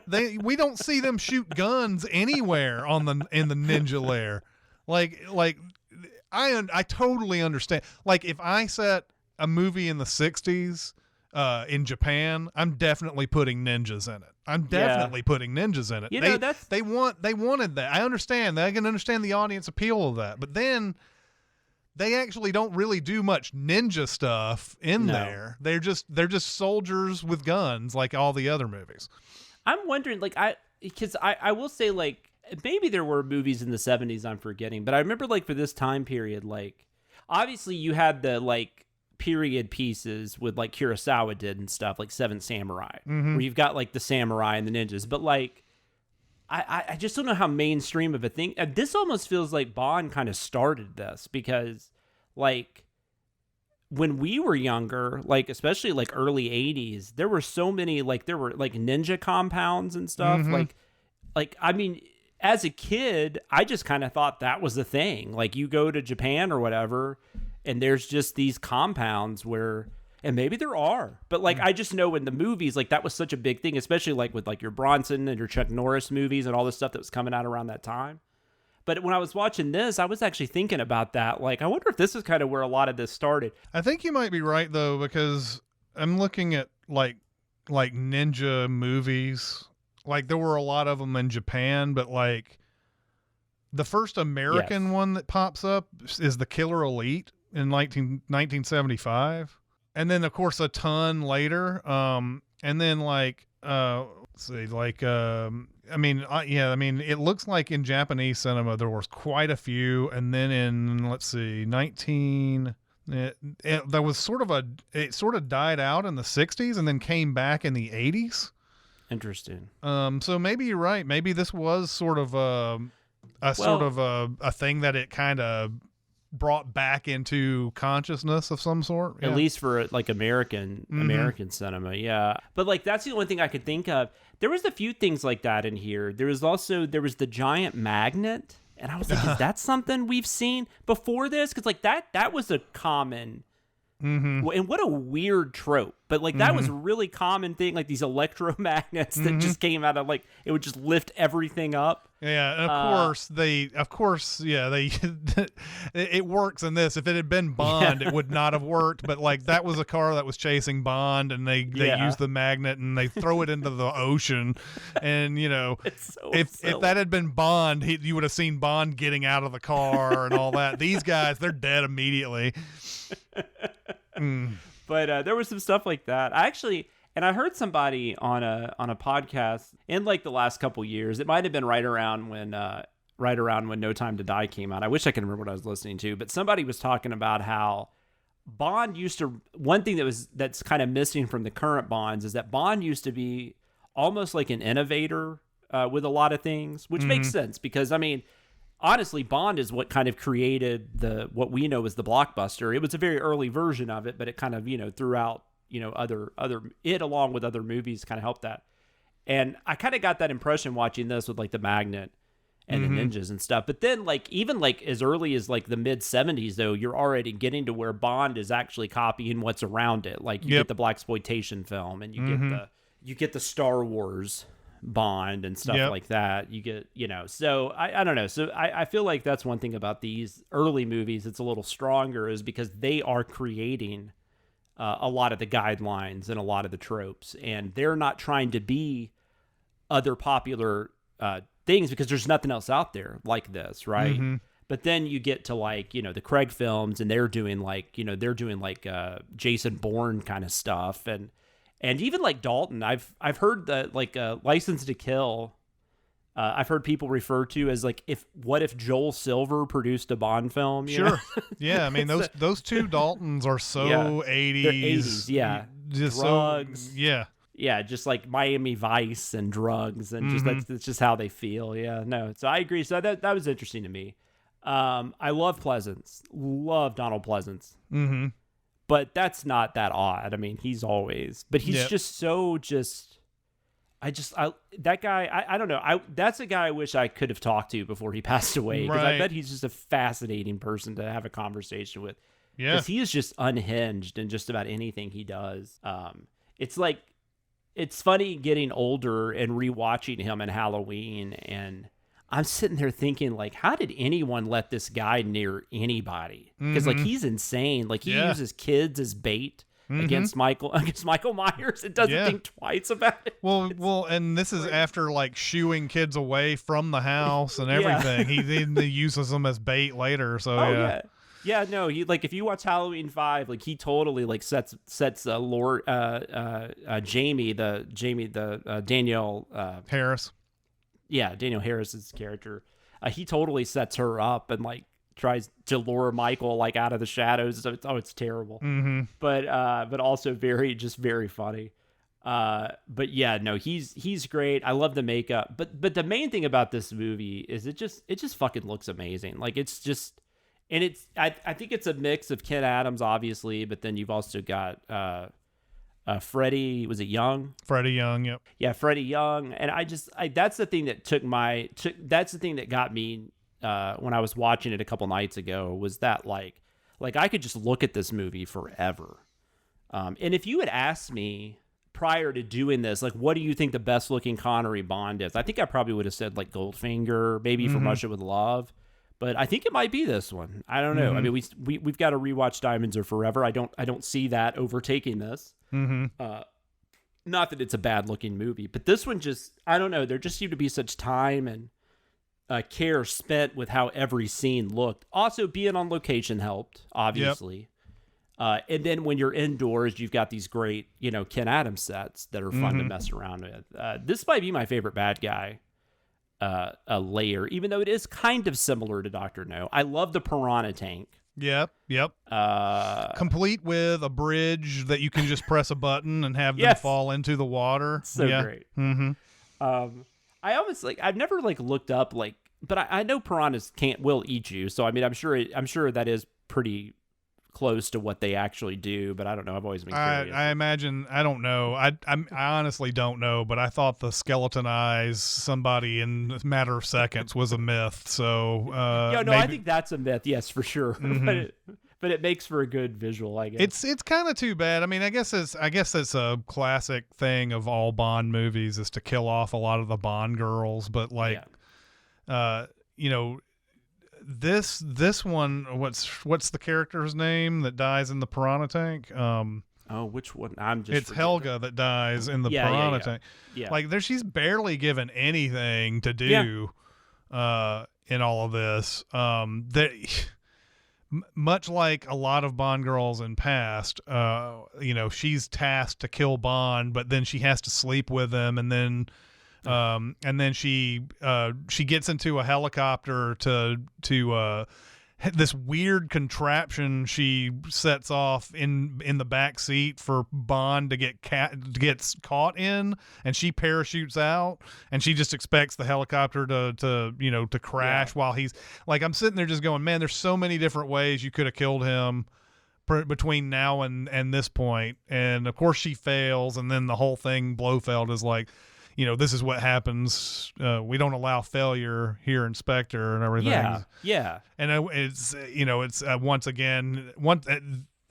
We don't see them shoot guns anywhere in the ninja lair. Like I totally understand. Like, if I set a movie in the 60s in Japan, I'm definitely putting ninjas in it. They wanted that. I understand that. I can understand the audience appeal of that. But then they actually don't really do much ninja stuff in there. They're just soldiers with guns, like all the other movies. I'm wondering, like, because I will say, like, maybe there were movies in the 70s I'm forgetting, but I remember, like, for this time period, like, obviously you had the, like, period pieces with, like, Kurosawa did and stuff, like Seven Samurai, where you've got, like, the samurai and the ninjas, but, like, I just don't know how mainstream of a thing. This almost feels like Bond kind of started this, because, like, when we were younger, like, especially like early 80s, there were so many, like, there were like ninja compounds and stuff. Like, I mean, as a kid, I just kind of thought that was the thing. Like, you go to Japan or whatever, and there's just these compounds where, and maybe there are, but like, I just know in the movies, like, that was such a big thing, especially like with like your Bronson and your Chuck Norris movies and all this stuff that was coming out around that time. But when I was watching this, I was actually thinking about that. Like, I wonder if this is kind of where a lot of this started. I think you might be right, though, because I'm looking at like ninja movies. Like, there were a lot of them in Japan, but like the first American one that pops up is the Killer Elite in 1975. And then, of course, a ton later. And then, like, let's see, like, I mean, it looks like in Japanese cinema there was quite a few, and then in, let's see, there was it sort of died out in the 60s and then came back in the 80s. Interesting. So maybe you're right. Maybe this was sort of a thing that it kind of brought back into consciousness of some sort. At least for like American cinema, yeah. But like, that's the only thing I could think of. There was a few things like that in here. There was the giant magnet, and I was like, is that something we've seen before this? Because like that was a common And what a weird trope. But like that was a really common thing, like these electromagnets that just came out of like, it would just lift everything up. Yeah, and of course, it works in this. If it had been Bond, it would not have worked. But like that was a car that was chasing Bond, and they use the magnet and they throw it into the ocean. And you know, if that had been Bond, you would have seen Bond getting out of the car and all that. These guys, they're dead immediately. But there was some stuff like that. And I heard somebody on a podcast in like the last couple years. It might have been right around when No Time to Die came out. I wish I could remember what I was listening to, but somebody was talking about how Bond used to. One thing that's kind of missing from the current Bonds is that Bond used to be almost like an innovator with a lot of things, which makes sense because I mean, honestly, Bond is what kind of created what we know as the blockbuster. It was a very early version of it, but it kind of throughout. Other it along with other movies kind of helped that. And I kind of got that impression watching this with like the magnet and the ninjas and stuff. But then like even like as early as like the mid 70s though, you're already getting to where Bond is actually copying what's around it. Like you get the blaxploitation film and you get the Star Wars Bond and stuff like that. You get, so I don't know. So I feel like that's one thing about these early movies. It's a little stronger is because they are creating a lot of the guidelines and a lot of the tropes, and they're not trying to be other popular things because there's nothing else out there like this, right? But then you get to like the Craig films, and they're doing like Jason Bourne kind of stuff, and even like Dalton. I've heard that like License to Kill. I've heard people refer to as like what if Joel Silver produced a Bond film? Sure. Yeah, I mean those two Daltons are so 80s. They're 80s, yeah. Just drugs. Yeah, just like Miami Vice and drugs and just that's just how they feel. Yeah, no. So I agree. So that was interesting to me. I love Pleasance. Love Donald Pleasance. But that's not that odd. I mean, he's just so that guy, I don't know. That's a guy I wish I could have talked to before he passed away. Because I bet he's just a fascinating person to have a conversation with. Yeah. Because he is just unhinged in just about anything he does. It's like, it's funny getting older and rewatching him in Halloween. And I'm sitting there thinking, like, how did anyone let this guy near anybody? Because, like, he's insane. Like, he uses kids as bait. Against Michael Myers, it doesn't think twice about it. Well, and this is after like shooing kids away from the house and everything. He uses them as bait later. So no. He like if you watch Halloween 5, like he totally like sets Lord Jamie the Danielle Harris. Yeah, Daniel Harris's character. He totally sets her up and like tries to lure Michael like out of the shadows. So it's terrible. But also very funny. But yeah, no, he's great. I love the makeup. But the main thing about this movie is it just fucking looks amazing. Like it's just, and it's I think it's a mix of Ken Adams obviously, but then you've also got Freddie, was it Young? Freddie Young, yep. Yeah, Freddie Young. And that's the thing that that's the thing that got me when I was watching it a couple nights ago, was that like I could just look at this movie forever. And if you had asked me prior to doing this, like, what do you think the best looking Connery Bond is? I think I probably would have said like Goldfinger, maybe From Russia with Love, but I think it might be this one. I don't know. I mean, we've got to rewatch Diamonds Are Forever. I don't see that overtaking this. Not that it's a bad looking movie, but this one just, I don't know. There just seemed to be such time and care spent with how every scene looked. Also, being on location helped, obviously. And then when you're indoors, you've got these great, Ken Adams sets that are fun to mess around with. This might be my favorite bad guy layer, even though it is kind of similar to Dr. No. I love the Piranha tank. Yep. Complete with a bridge that you can just press a button and have them fall into the water. So great. I almost I've never looked up but I know piranhas will eat you. So I mean, I'm sure that is pretty close to what they actually do, but I don't know. I've always been curious. I imagine, I don't know. I honestly don't know, but I thought the skeletonize somebody in a matter of seconds was a myth. So maybe... I think that's a myth. Yes, for sure. but it makes for a good visual, I guess. It's kind of too bad. I mean, I guess it's a classic thing of all Bond movies is to kill off a lot of the Bond girls, but like, you know, this one, what's the character's name that dies in the piranha tank? Which one? It's Helga that dies in the piranha tank. Yeah. Like she's barely given anything to do in all of this. Much like a lot of Bond girls in past, you know, she's tasked to kill Bond, but then she has to sleep with him, and then she gets into a helicopter to this weird contraption she sets off in the back seat for Bond to gets caught in, and she parachutes out, and she just expects the helicopter to crash while he's like, I'm sitting there just going, man, there's so many different ways you could have killed him between now and this point, and of course she fails, and then the whole thing, Blofeld is like, you know, this is what happens. We don't allow failure here, Inspector, and everything. Yeah. And it's, you know, it's once again,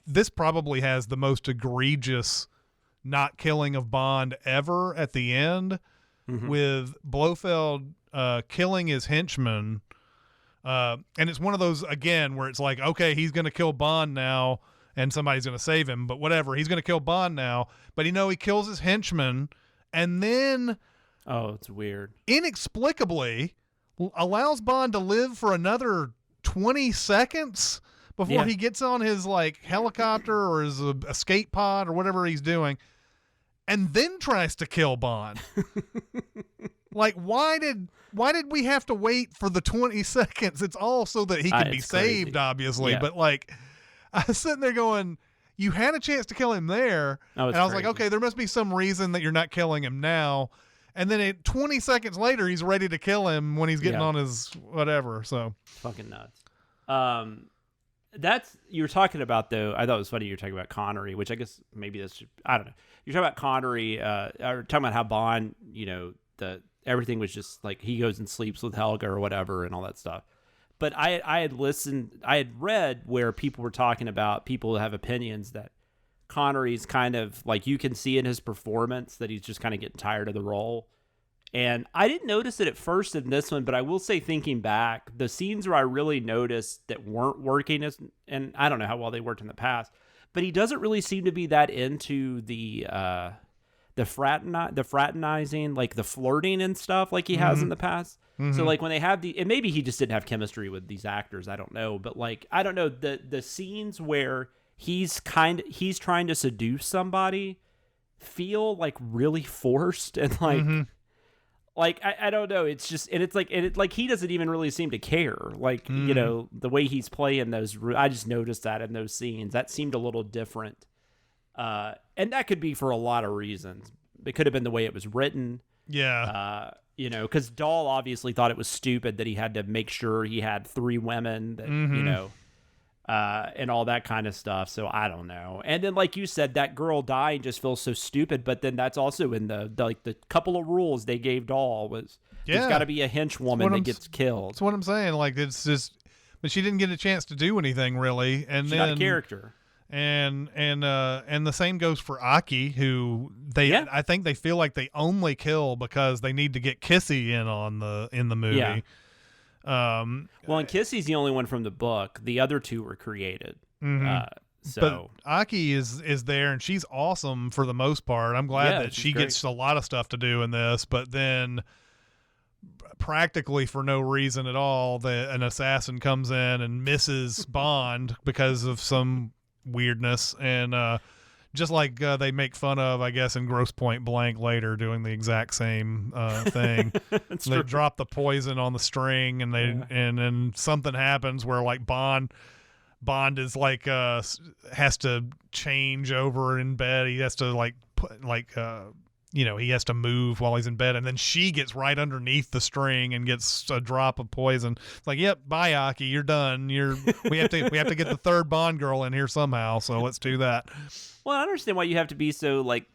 this probably has the most egregious not killing of Bond ever at the end, with Blofeld killing his henchman. And it's one of those, again, where it's like, okay, he's going to kill Bond now, and somebody's going to save him, but whatever. He's going to kill Bond now, but, you know, he kills his henchman, and then it's weird, inexplicably allows Bond to live for another 20 seconds before he gets on his like helicopter or his escape pod or whatever he's doing, and then tries to kill Bond. Like, why did we have to wait for the 20 seconds? It's all so that he can be saved, crazy. Obviously, but like, I was sitting there going, you had a chance to kill him there, and I was like, okay, there must be some reason that you're not killing him now. And then 20 seconds later, he's ready to kill him when he's getting on his whatever. So fucking nuts. That's you were talking about, though. I thought it was funny you were talking about Connery, which I guess maybe that's, I don't know. You're talking about Connery, or talking about how Bond, you know, everything was just like he goes and sleeps with Helga or whatever and all that stuff. But I had read where people were talking about, people have opinions that Connery's kind of like, you can see in his performance that he's just kind of getting tired of the role. And I didn't notice it at first in this one, but I will say, thinking back, the scenes where I really noticed that weren't working, and I don't know how well they worked in the past, but he doesn't really seem to be that into the fraternizing, like the flirting and stuff like he has in the past. So like when they have and maybe he just didn't have chemistry with these actors, I don't know, but like, I don't know, the scenes where he's trying to seduce somebody feel like really forced, and like like I don't know, it's just, and it's like he doesn't even really seem to care, like you know, the way he's playing those. I just noticed that in those scenes that seemed a little different, and that could be for a lot of reasons. It could have been the way it was written, you know, because Dahl obviously thought it was stupid that he had to make sure he had 3 women that you know, and all that kind of stuff. So I don't know. And then, like you said, that girl dying just feels so stupid. But then that's also in the couple of rules they gave Dahl was there's got to be a henchwoman that gets killed. That's what I'm saying. Like, it's just, but she didn't get a chance to do anything really, and she's then not a character. And the same goes for Aki, who I think they feel like they only kill because they need to get Kissy in the movie. Yeah. Well, and Kissy's the only one from the book. The other 2 were created. But Aki is there, and she's awesome for the most part. I'm glad that she gets a lot of stuff to do in this, but then practically for no reason at all, an assassin comes in and misses Bond because of some weirdness, and just like they make fun of, I guess, in Grosse Point Blank later, doing the exact same thing. They drop the poison on the string, and and then something happens where like Bond is like has to change over in bed. He has to like put like you know, he has to move while he's in bed, and then she gets right underneath the string and gets a drop of poison. It's like, yep, bye, Aki, you're done. We have to get the 3rd Bond girl in here somehow, so let's do that. Well, I understand why you have to be so like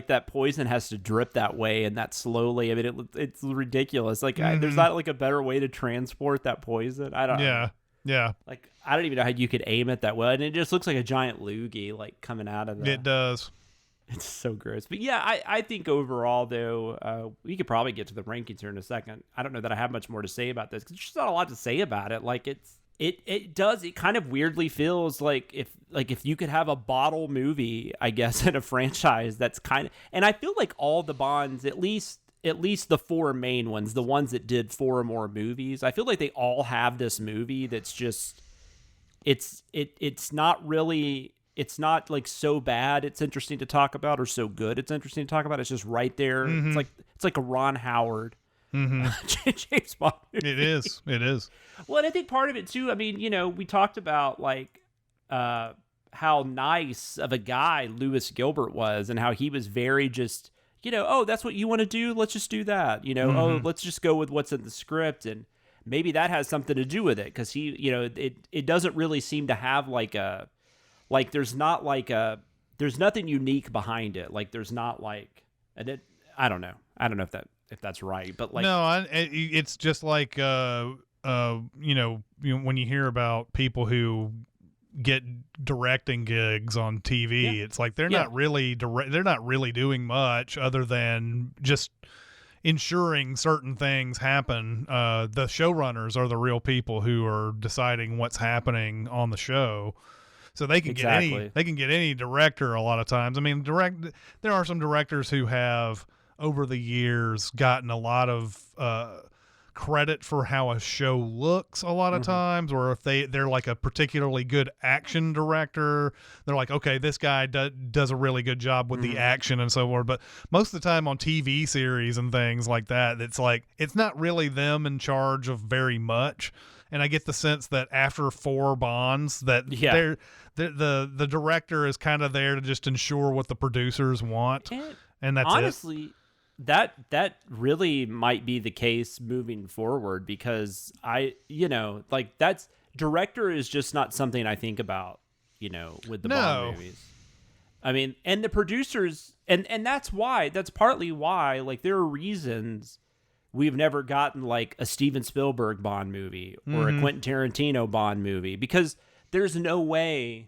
that poison has to drip that way and that slowly. I mean, it's ridiculous. Like there's not like a better way to transport that poison. I don't know. Yeah. Like, I don't even know how you could aim it that well. And it just looks like a giant loogie, like, coming out of the... It does. It's so gross. But yeah, I think overall, though, we could probably get to the rankings here in a second. I don't know that I have much more to say about this, because there's just not a lot to say about it. Like, it kind of weirdly feels like if you could have a bottle movie, I guess, in a franchise that's kind of... And I feel like all the Bonds, at least the four main ones, the ones that did four or more movies, I feel like they all have this movie that's just... It's not really... It's not like so bad it's interesting to talk about, or so good it's interesting to talk about. It's just right there. Mm-hmm. It's like a Ron Howard James Bond movie. It is. Well, and I think part of it too, I mean, we talked about like how nice of a guy Lewis Gilbert was, and how he was very just, oh, that's what you want to do? Let's just do that. Oh, let's just go with what's in the script. And maybe that has something to do with it, because he, it doesn't really seem to have there's nothing unique behind it. Like, there's not like, I don't know if that's right, but like, no, it's just like, when you hear about people who get directing gigs on TV, it's like they're not really doing much other than just ensuring certain things happen. The showrunners are the real people who are deciding what's happening on the show. So they can get any director a lot of times. I mean, there are some directors who have over the years gotten a lot of credit for how a show looks a lot of times, or if they're like a particularly good action director, they're like, okay, this guy does a really good job with the action and so forth. But most of the time on TV series and things like that, it's like, it's not really them in charge of very much. And I get the sense that after four Bonds, that the director is kind of there to just ensure what the producers want, and that's honestly, that really might be the case moving forward, because that's director is just not something I think about, with the Bond movies. I mean, and the producers, and that's partly why, like, there are reasons we've never gotten like a Steven Spielberg Bond movie or a Quentin Tarantino Bond movie, because there's no way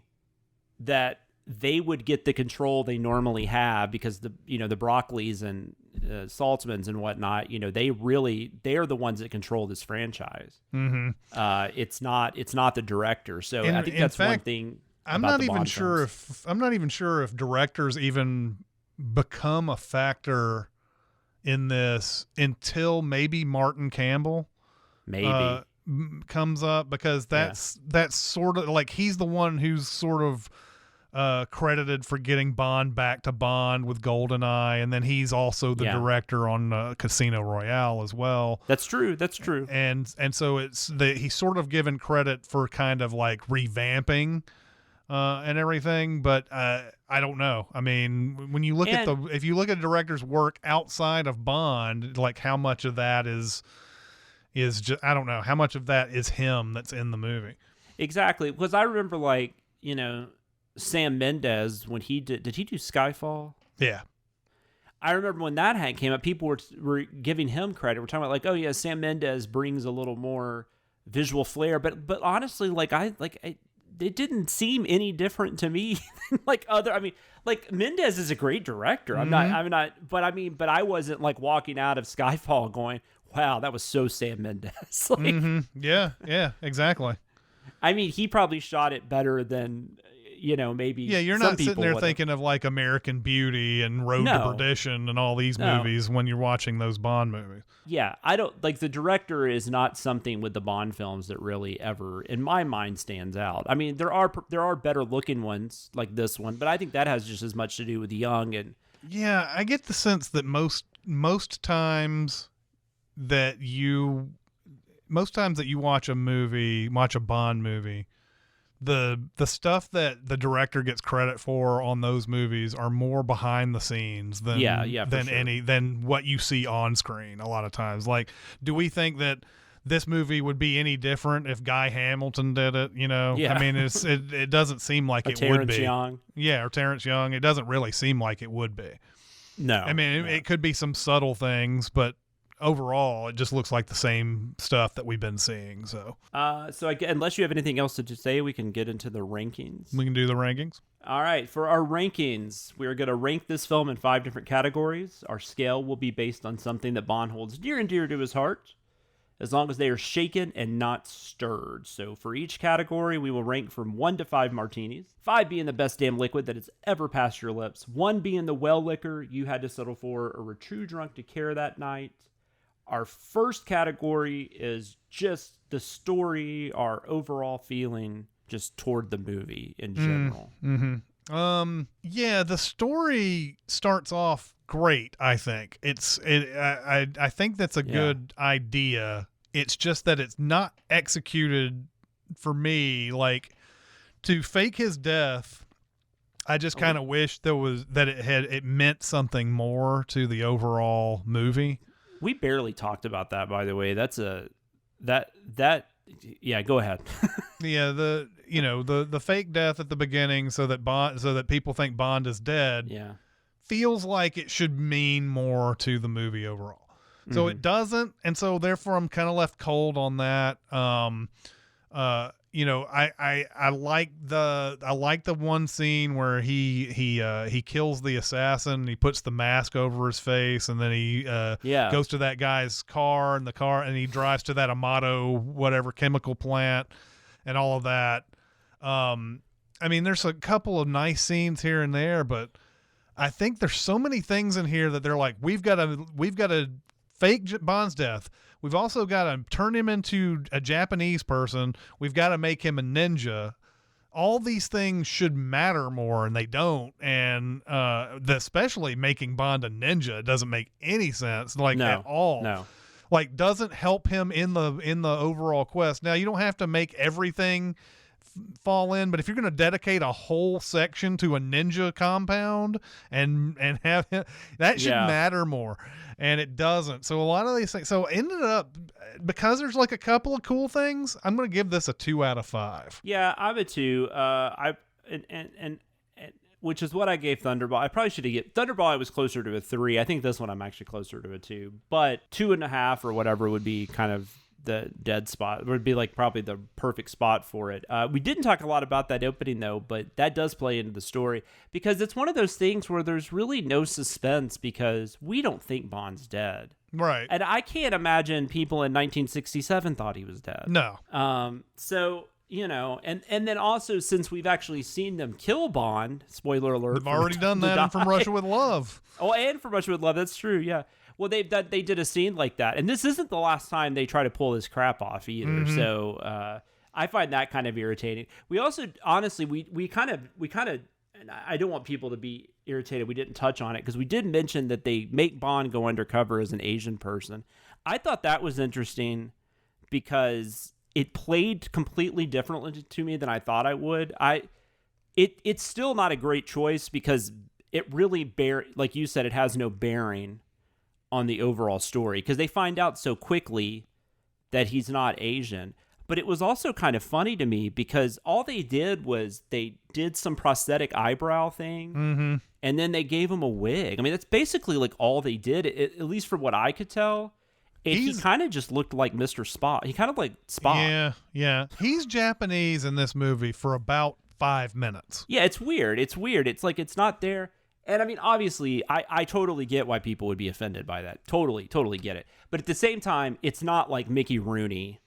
that they would get the control they normally have, because the Broccoli's and Saltzmans and whatnot, they are the ones that control this franchise. It's not the director. So I think that's one thing. I'm not even sure if directors even become a factor in this until maybe Martin Campbell comes up, because that's sort of like, he's the one who's sort of credited for getting Bond back to Bond with GoldenEye, and then he's also the director on Casino Royale as well. That's true. And so he's sort of given credit for kind of like revamping and everything, but I don't know. I mean, when you look if you look at a director's work outside of Bond, like, how much of that is just, I don't know how much of that is him that's in the movie. Exactly, because I remember, like, Sam Mendes, when did he do Skyfall? Yeah. I remember when that came up, people were giving him credit. We're talking about like, oh yeah, Sam Mendes brings a little more visual flair, but honestly, it didn't seem any different to me than like Mendes is a great director. I'm not, but I wasn't like walking out of Skyfall going, wow, that was so Sam Mendes. Yeah, exactly. I mean, he probably shot it better than, maybe. Yeah, you're not sitting there thinking of like American Beauty and Road to Perdition and all these movies when you're watching those Bond movies. Yeah, I don't like, the director is not something with the Bond films that really ever, in my mind, stands out. I mean, there are better looking ones like this one, but I think that has just as much to do with Young and. Yeah, I get the sense that most times that you watch a Bond movie, the stuff that the director gets credit for on those movies are more behind the scenes than than what you see on screen a lot of times. Like, do we think that this movie would be any different if Guy Hamilton did it? I mean, it doesn't seem like it would be. Young. Yeah, or Terrence Young. It doesn't really seem like it would be. No. I mean, it could be some subtle things, but overall, it just looks like the same stuff that we've been seeing. So, Unless you have anything else to say, we can get into the rankings. we can do the rankings. All right, for our rankings, we are going to rank this film in 5 different categories. Our scale will be based on something that Bond holds near and dear to his heart, as long as they are shaken and not stirred. So for each category, we will rank from 1 to 5 martinis, 5 being the best damn liquid that has ever passed your lips, 1 being the well liquor you had to settle for or were too drunk to care that night. Our first category is just the story, our overall feeling just toward the movie in general. Yeah, the story starts off great. I think I think that's a good idea. It's just that it's not executed for me. Like, to fake his death, I just kind of wish it meant something more to the overall movie. We barely talked about that, by the way. Yeah, go ahead. Yeah, the fake death at the beginning so that people think Bond is dead. Yeah. Feels like it should mean more to the movie overall. So it doesn't, and so therefore I'm kind of left cold on that. I like the one scene where he kills the assassin, he puts the mask over his face, and then he goes to that guy's car, and he drives to that Amato whatever chemical plant and all of that. I mean, there's a couple of nice scenes here and there, but I think there's so many things in here that they're like, we've got to fake Bond's death. We've also got to turn him into a Japanese person. We've got to make him a ninja. All these things should matter more, and they don't. And especially making Bond a ninja doesn't make any sense, at all. No. Like, doesn't help him in the overall quest. Now, you don't have to make everything fall in, but if you're going to dedicate a whole section to a ninja compound and have him, that should matter more, and it doesn't. So a lot of these things, so ended up, because there's like a couple of cool things, I'm going to give this a 2 out of 5. Yeah, I'm a 2. Which is what I gave Thunderball. I probably should have given Thunderball. I was closer to a 3. I think this one I'm actually closer to a 2, but 2.5 or whatever would be kind of the dead spot. It would be like probably the perfect spot for it. We didn't talk a lot about that opening though, but that does play into the story because it's one of those things where there's really no suspense because we don't think Bond's dead. Right. And I can't imagine people in 1967 thought he was dead. No. So, and then also since we've actually seen them kill Bond, spoiler alert. They've already done that in From Russia with Love. Oh, and From Russia with Love. That's true. Yeah. Well, they did a scene like that, and this isn't the last time they try to pull this crap off either. Mm-hmm. So I find that kind of irritating. We also, honestly, we kind of, and I don't want people to be irritated. We didn't touch on it because we did mention that they make Bond go undercover as an Asian person. I thought that was interesting because it played completely differently to me than I thought I would. It's still not a great choice because it really like you said, it has no bearing on the overall story because they find out so quickly that he's not Asian. But it was also kind of funny to me because all they did was they did some prosthetic eyebrow thing and then they gave him a wig. I mean, that's basically like all they did, at least from what I could tell. He kind of just looked like Mr. Spock. He kind of like Spock. Yeah. He's Japanese in this movie for about 5 minutes. Yeah, it's weird. It's like it's not there. And I mean, obviously, I totally get why people would be offended by that. Totally get it. But at the same time, it's not like Mickey Rooney.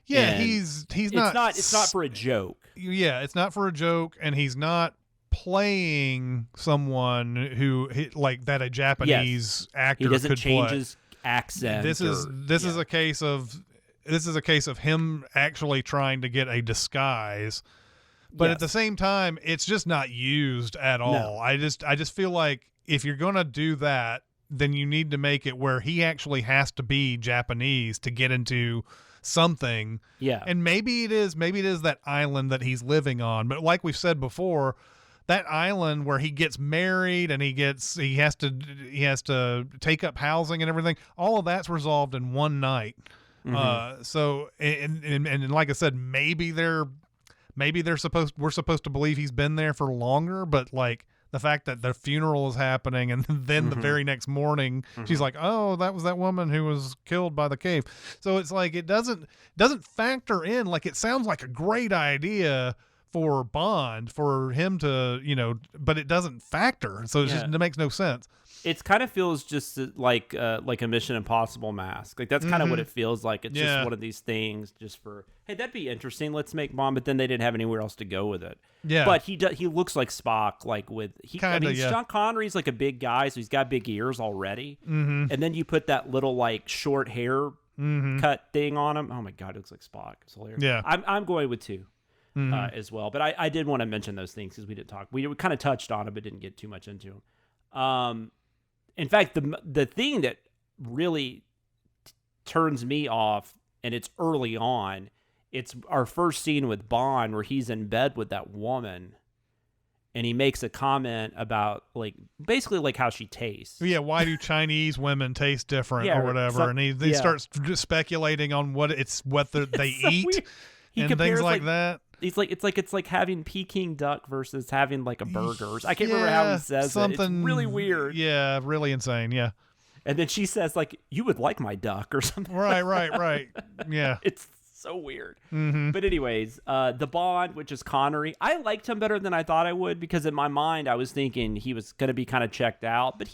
Yeah, he's not. It's not for a joke. Yeah, it's not for a joke, and he's not playing someone who like that a Japanese actor could play. He doesn't change his accent. This is a case of him actually trying to get a disguise. But at the same time, it's just not used at all. No. I just feel like if you're going to do that, then you need to make it where he actually has to be Japanese to get into something. Yeah. And maybe it is that island that he's living on. But like we've said before, that island where he gets married and he has to take up housing and everything, all of that's resolved in one night. Mm-hmm. So and like I said, maybe we're supposed to believe he's been there for longer, but like The fact that the funeral is happening, and then the very next morning, she's like, "Oh, that was that woman who was killed by the cave." So it's like it doesn't factor in. Like, it sounds like a great idea for Bond, for him to, but it doesn't factor. So it makes no sense. It kind of feels just like a Mission Impossible mask. Like, that's kind of what it feels like. It's just one of these things just for, hey, that'd be interesting. Let's make Bond. But then they didn't have anywhere else to go with it. Yeah. But he looks like Spock. Like Sean Connery's like a big guy, so he's got big ears already. Mm-hmm. And then you put that little like short hair cut thing on him. Oh my God, it looks like Spock. It's hilarious. Yeah. I'm going with 2 as well. But I did want to mention those things because we didn't talk. We kind of touched on it, but didn't get too much into them. In fact, the thing that really turns me off, and it's early on, it's our first scene with Bond where he's in bed with that woman, and he makes a comment about basically how she tastes. Yeah, why do Chinese women taste different or whatever? And he starts speculating on what they eat and things like that. It's like having Peking duck versus having like a burger. I can't remember how he says something. It's really weird. Yeah, really insane. Yeah. And then she says you would like my duck or something. Right. Yeah. It's so weird. Mm-hmm. But anyways, the Bond, which is Connery, I liked him better than I thought I would because in my mind I was thinking he was going to be kind of checked out, but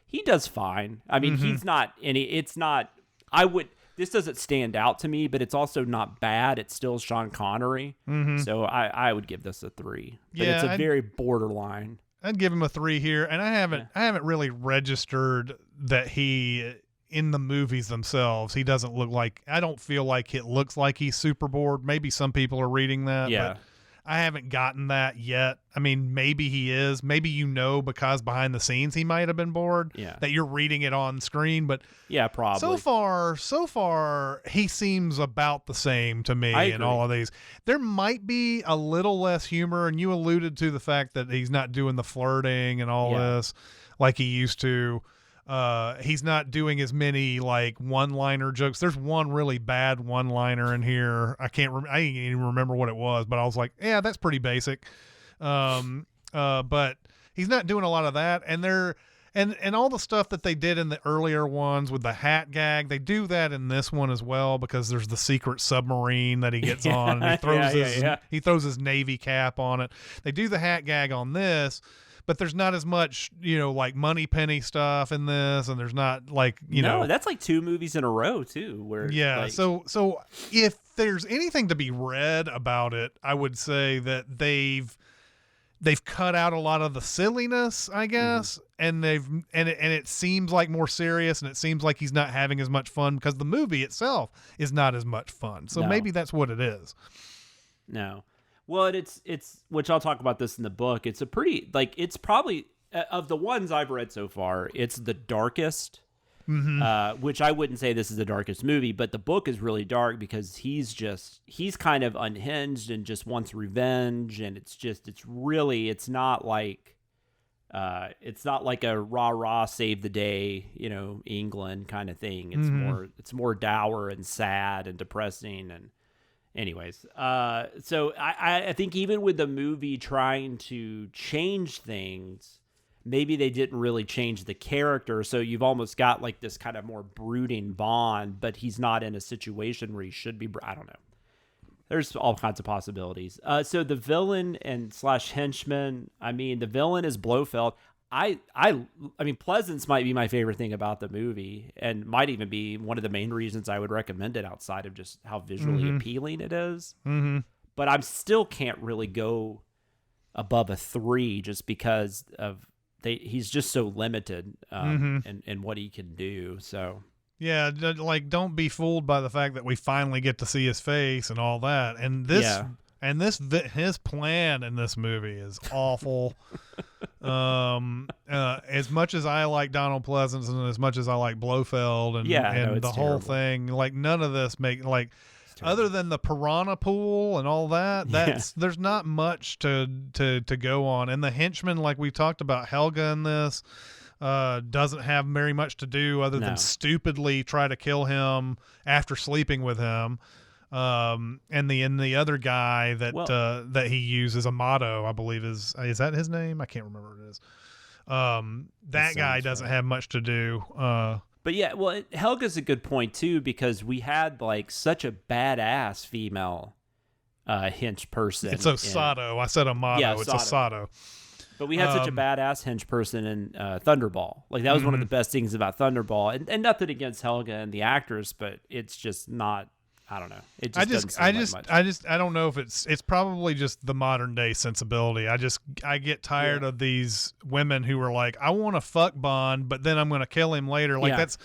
he does fine. I mean, he's not this doesn't stand out to me, but it's also not bad. It's still Sean Connery. Mm-hmm. So I would give this a 3. But it's a very borderline. I'd give him a 3 here. And I haven't really registered that he, in the movies themselves, he doesn't look like, I don't feel like it looks like he's super bored. Maybe some people are reading that. Yeah. But I haven't gotten that yet. I mean, maybe he is. Maybe because behind the scenes he might have been bored. Yeah. That you're reading it on screen, but yeah, probably. So far, he seems about the same to me in all of these. There might be a little less humor, and you alluded to the fact that he's not doing the flirting and all this like he used to. He's not doing as many like one-liner jokes. There's one really bad one-liner in here. I can't even remember what it was, but I was like, yeah, that's pretty basic. But he's not doing a lot of that. And all the stuff that they did in the earlier ones with the hat gag, they do that in this one as well because there's the secret submarine that he gets on and he throws his Navy cap on it. They do the hat gag on this. But there's not as much, like Moneypenny stuff in this, and there's not No, that's like 2 movies in a row too. Where so if there's anything to be read about it, I would say that they've cut out a lot of the silliness, I guess, and it seems like more serious, and it seems like he's not having as much fun because the movie itself is not as much fun. So maybe that's what it is. No. Well, it's which I'll talk about this in the book. It's a pretty it's probably of the ones I've read so far, it's the darkest. Which I wouldn't say this is the darkest movie, but the book is really dark because he's kind of unhinged and just wants revenge, and it's not like a rah save the day, England kind of thing. It's more dour and sad and depressing and. Anyways, so I think even with the movie trying to change things, maybe they didn't really change the character. So you've almost got like this kind of more brooding Bond, but he's not in a situation where he should be. I don't know. There's all kinds of possibilities. So the villain and / henchman, I mean, the villain is Blofeld. I mean, Pleasance might be my favorite thing about the movie and might even be one of the main reasons I would recommend it outside of just how visually appealing it is. Mm-hmm. But I still can't really go above a 3 just because he's just so limited in what he can do. So yeah, don't be fooled by the fact that we finally get to see his face and all that. And this. Yeah. And his plan in this movie is awful. As much as I like Donald Pleasance and as much as I like Blofeld and the whole thing, none of this other than the piranha pool and all that, there's not much to go on. And the henchman, like we talked about, Helga in this, doesn't have very much to do other than stupidly try to kill him after sleeping with him. And the other guy that that he uses, Amato, I believe is that his name? I can't remember what it is. That guy doesn't have much to do. But yeah, well, Helga's a good point too, because we had like such a badass female hench person. It's Osato. I said Amato. Yeah, it's Osato. But we had such a badass hench person in Thunderball. Like that was one of the best things about Thunderball, and nothing against Helga and the actress, but it's just not. I don't know. It just I don't know if it's probably just the modern day sensibility. I get tired of these women who are like, I want to fuck Bond, but then I'm going to kill him later. Like that's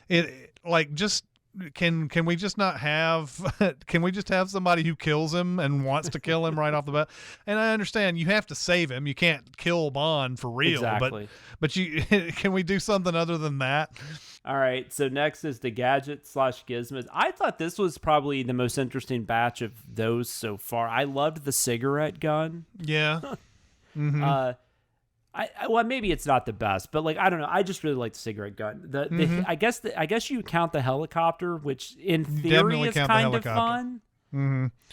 it. Like just can we just not have can we just have somebody who kills him and wants to kill him right off the bat? And I understand you have to save him. You can't kill Bond for real. Exactly. But you can we do something other than that? All right, so next is the Gadget/Gizmos. I thought this was probably the most interesting batch of those so far. I loved the cigarette gun. Yeah. Well, maybe it's not the best, but like I don't know. I just really like the cigarette gun. I guess you count the helicopter, which in theory is kind of fun.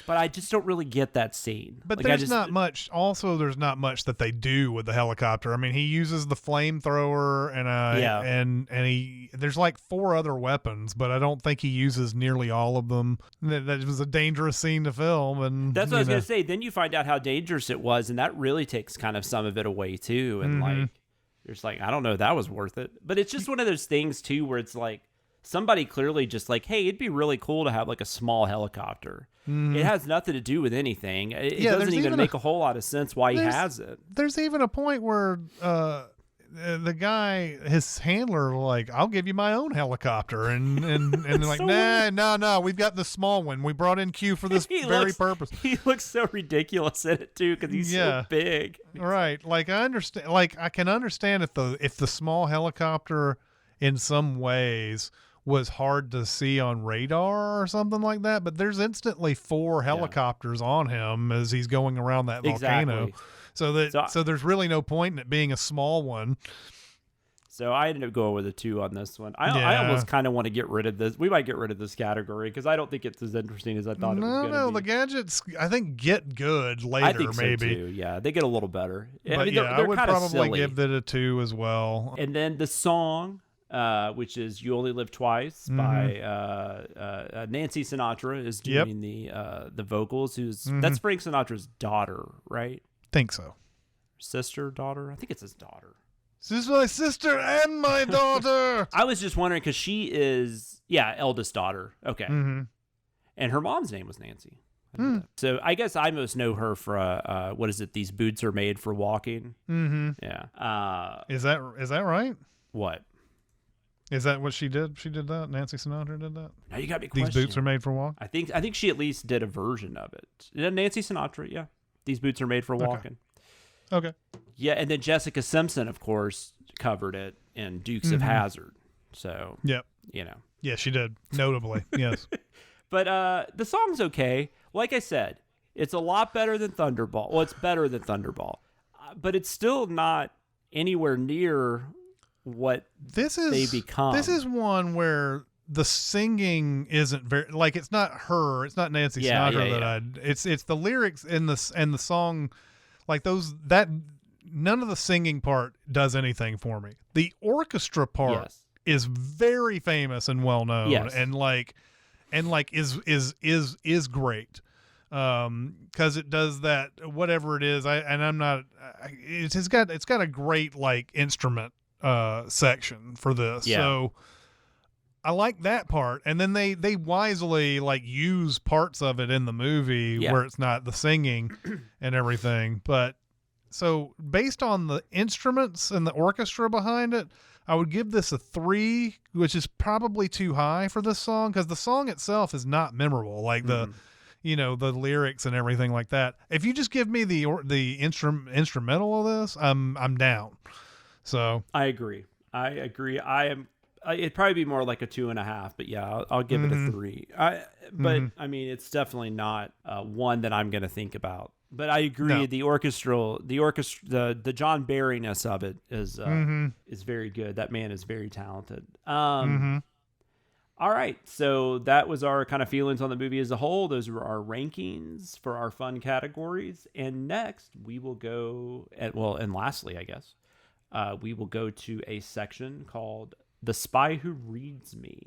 But I just don't really get that scene. But like, there's not much. Also, there's not much that they do with the helicopter. I mean, he uses the flamethrower and he. There's like 4 other weapons, but I don't think he uses nearly all of them. That was a dangerous scene to film, and that's what I was gonna say. Then you find out how dangerous it was, and that really takes kind of some of it away too. And like, you're just like, I don't know, if that was worth it. But it's just one of those things too, where it's like. Somebody clearly just like, hey, it'd be really cool to have like a small helicopter. It has nothing to do with anything. It doesn't even make a whole lot of sense why he has it. There's even a point where the guy, his handler, like, I'll give you my own helicopter, and like, no, we've got the small one. We brought in Q for this purpose. He looks so ridiculous in it too, because he's so big. Right. Like I understand. Like I can understand if the small helicopter in some ways was hard to see on radar or something like that, but there's instantly 4 helicopters on him as he's going around that volcano. So there's really no point in it being a small one. So I ended up going with a 2 on this one. I almost kind of want to get rid of this. We might get rid of this category because I don't think it's as interesting as I thought it was going to be. No, the gadgets I think get good later. I think maybe. So too. Yeah, they get a little better. But I mean, they're I would probably silly. give it a 2 as well. And then the song. Which is "You Only Live Twice" by Nancy Sinatra is doing the vocals. That's Frank Sinatra's daughter, right? Think so. Sister, daughter. I think it's his daughter. This is my sister and my daughter. I was just wondering because she is eldest daughter. Okay, and her mom's name was Nancy. So I guess I most know her for what is it? These boots are made for walking. Yeah. Is that right? What? Is that what she did? She did that? Nancy Sinatra did that? Now you got me. These boots are made for walking? I think she at least did a version of it. Nancy Sinatra, yeah. These boots are made for walking. Okay. Yeah, and then Jessica Simpson, of course, covered it in Dukes of Hazzard. So, yep. You know. Yeah, she did. Notably, yes. But the song's okay. Like I said, it's a lot better than Thunderball. Well, it's better than Thunderball. But it's still not anywhere near what they become. This is one where the singing isn't very like it's not Nancy Sinatra it's the lyrics and the song like those that none of the singing part does anything for me. The orchestra part is very famous and well known and is great. Cause it does that, whatever it is. It's got a great like instrument section for this. So I like that part. And then they wisely like use parts of it in the movie where it's not the singing and everything. But so based on the instruments and the orchestra behind it, I would give this a 3, which is probably too high for this song. Cause the song itself is not memorable. Like the lyrics and everything like that. If you just give me the instrumental of this, I'm down. So I agree. It'd probably be more like a 2.5, but yeah, I'll give it a 3. But I mean, it's definitely not one that I'm going to think about. But I agree. No. The John Barry-ness of it is very good. That man is very talented. All right, so that was our kind of feelings on the movie as a whole. Those were our rankings for our fun categories. And next, we will go and lastly, I guess, we will go to a section called The Spy Who Reads Me.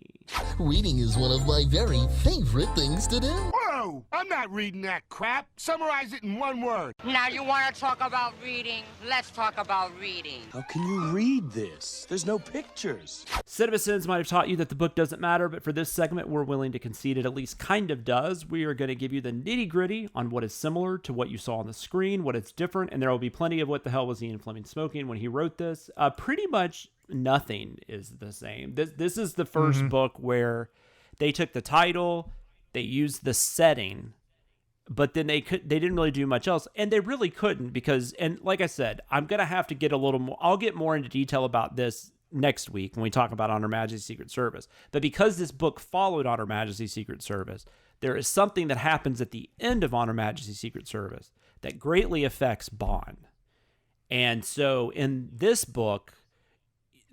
Reading is one of my very favorite things to do. Whoa! I'm not reading that crap. Summarize it in one word. Now you want to talk about reading? Let's talk about reading. How can you read this? There's no pictures. Cinemasins might have taught you that the book doesn't matter, but for this segment, we're willing to concede it at least kind of does. We are going to give you the nitty-gritty on what is similar to what you saw on the screen, what is different, and there will be plenty of what the hell was Ian Fleming smoking when he wrote this. Pretty much nothing is the same. This is the first book where they took the title, they used the setting, but then they didn't really do much else, and they really couldn't because, and like I said, I'm gonna have to get a little more. I'll get more into detail about this next week when we talk about On Her Majesty's Secret Service. But because this book followed On Her Majesty's Secret Service, there is something that happens at the end of On Her Majesty's Secret Service that greatly affects Bond, and so in this book,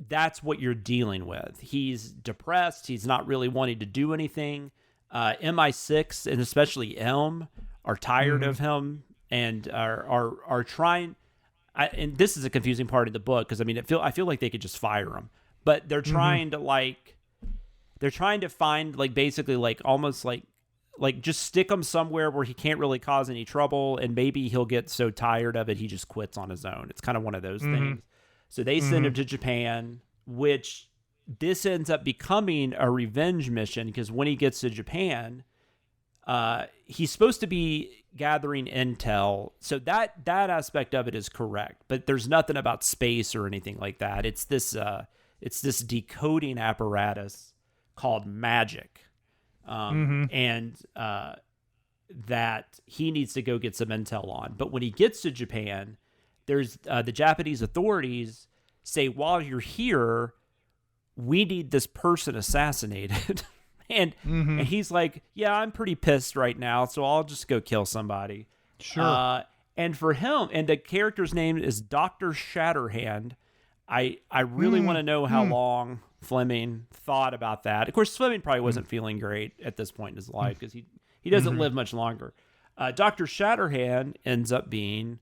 that's what you're dealing with. He's depressed. He's not really wanting to do anything. MI6 and especially M are tired of him and are trying. And this is a confusing part of the book because I mean, I feel like they could just fire him, but they're trying to find like basically like almost like just stick him somewhere where he can't really cause any trouble, and maybe he'll get so tired of it he just quits on his own. It's kind of one of those things. So they send him to Japan, which this ends up becoming a revenge mission because when he gets to Japan, he's supposed to be gathering intel. So that aspect of it is correct, but there's nothing about space or anything like that. It's this decoding apparatus called magic, and that he needs to go get some intel on. But when he gets to Japan, there's the Japanese authorities say, while you're here, we need this person assassinated. and he's like, yeah, I'm pretty pissed right now, so I'll just go kill somebody. Sure. And for him, and the character's name is Dr. Shatterhand. I really want to know how long Fleming thought about that. Of course, Fleming probably wasn't feeling great at this point in his life because he doesn't live much longer. Dr. Shatterhand ends up being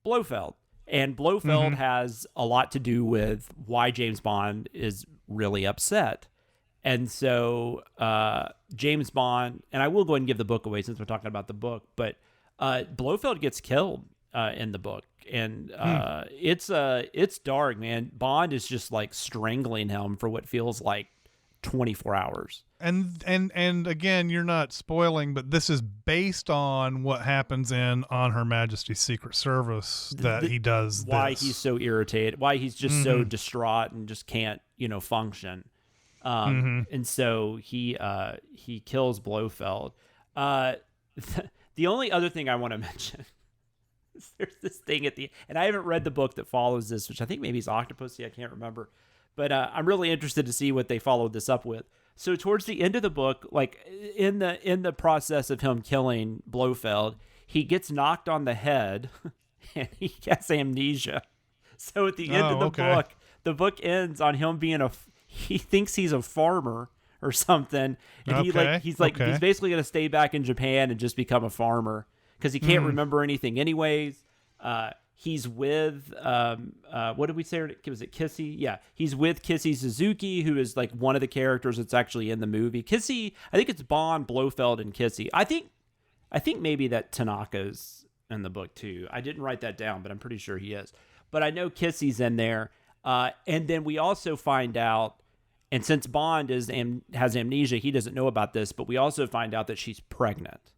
Blofeld. And Blofeld has a lot to do with why James Bond is really upset. And so James Bond, and I will go ahead and give the book away since we're talking about the book, but Blofeld gets killed in the book. And it's dark, man. Bond is just like strangling him for what feels like 24 hours. And again, you're not spoiling, but this is based on what happens in On Her Majesty's Secret Service that he does why this. He's so irritated, why he's just so distraught and just can't, function. And so he kills Blofeld. The only other thing I want to mention is there's this thing at the, and I haven't read the book that follows this, which I think maybe is Octopussy. I can't remember. But I'm really interested to see what they followed this up with. So towards the end of the book, like in the process of him killing Blofeld, he gets knocked on the head and he has amnesia. So at the end of the book ends on him being he thinks he's a farmer or something, and he's basically going to stay back in Japan and just become a farmer because he can't remember anything anyways. He's with, what did we say? Was it Kissy? Yeah. He's with Kissy Suzuki, who is like one of the characters that's actually in the movie. Kissy, I think it's Bond, Blofeld, and Kissy. I think maybe that Tanaka's in the book too. I didn't write that down, but I'm pretty sure he is. But I know Kissy's in there. And then we also find out, and since Bond has amnesia, he doesn't know about this, but we also find out that she's pregnant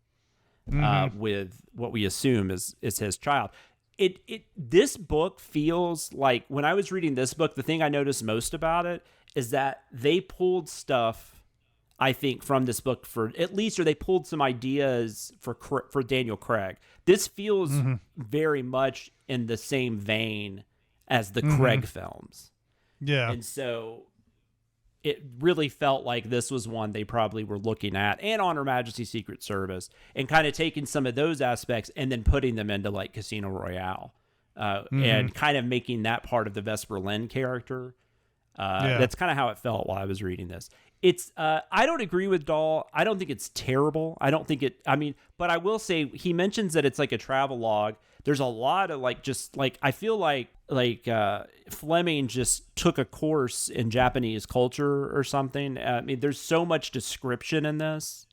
with what we assume is his child. This book feels like, when I was reading this book, the thing I noticed most about it is that they pulled stuff, I think, from this book or they pulled some ideas for Daniel Craig. This feels very much in the same vein as the Craig films. Yeah. And so it really felt like this was one they probably were looking at, and On Her Majesty's Secret Service, and kind of taking some of those aspects and then putting them into like Casino Royale, and kind of making that part of the Vesper Lynd character That's kind of how it felt while I was reading this. It's I don't agree with Dahl. I don't think it's terrible. I don't think it. I mean, but I will say he mentions that it's like a travel log. There's a lot of I feel like Fleming just took a course in Japanese culture or something. I mean, there's so much description in this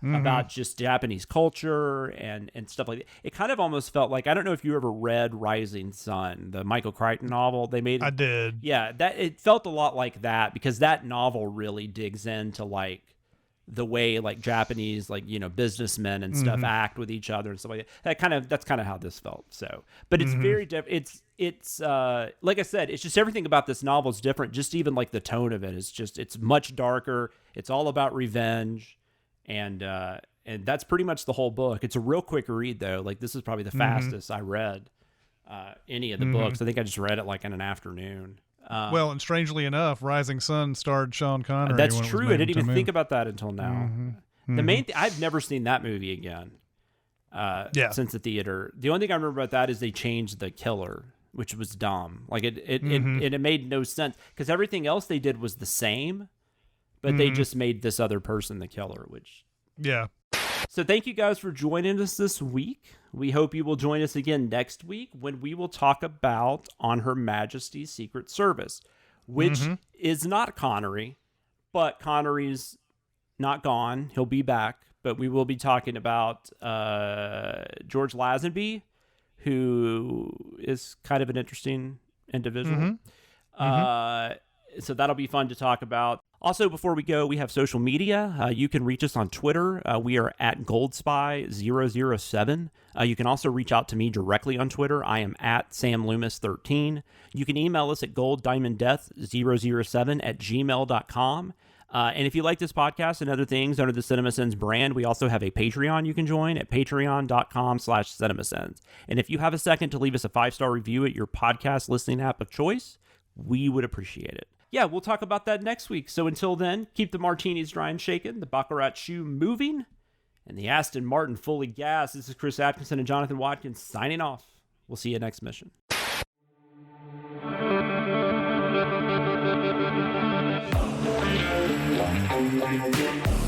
about just Japanese culture and stuff like that. It kind of almost felt like, I don't know if you ever read Rising Sun, the Michael Crichton novel they made. I did. Yeah, it felt a lot like that, because that novel really digs into like the way like Japanese businessmen and stuff act with each other and stuff like that. That's kind of how this felt. So, but it's very different. It's like I said, it's just everything about this novel is different. Just even like the tone of it is it's much darker. It's all about revenge. And that's pretty much the whole book. It's a real quick read, though. Like, this is probably the fastest I read any of the books. I think I just read it like in an afternoon. Well, and strangely enough, Rising Sun starred Sean Connery. That's true. I didn't even think about that until now. The main thing, I've never seen that movie again since the theater. The only thing I remember about that is they changed the killer, which was dumb. Like, it made no sense, because everything else they did was the same. But they just made this other person the killer, which... Yeah. So thank you guys for joining us this week. We hope you will join us again next week when we will talk about On Her Majesty's Secret Service, which is not Connery, but Connery's not gone. He'll be back. But we will be talking about George Lazenby, who is kind of an interesting individual. So that'll be fun to talk about. Also, before we go, we have social media. You can reach us on Twitter. We are at GoldSpy007. You can also reach out to me directly on Twitter. I am at SamLoomis13. You can email us at golddiamonddeath007@gmail.com. And if you like this podcast and other things under the Cinemasins brand, we also have a Patreon you can join at patreon.com/Cinemasins. And if you have a second to leave us a 5-star review at your podcast listening app of choice, we would appreciate it. Yeah, we'll talk about that next week. So until then, keep the martinis dry and shaken, the Baccarat shoe moving, and the Aston Martin fully gassed. This is Chris Atkinson and Jonathan Watkins signing off. We'll see you next mission. Thank you.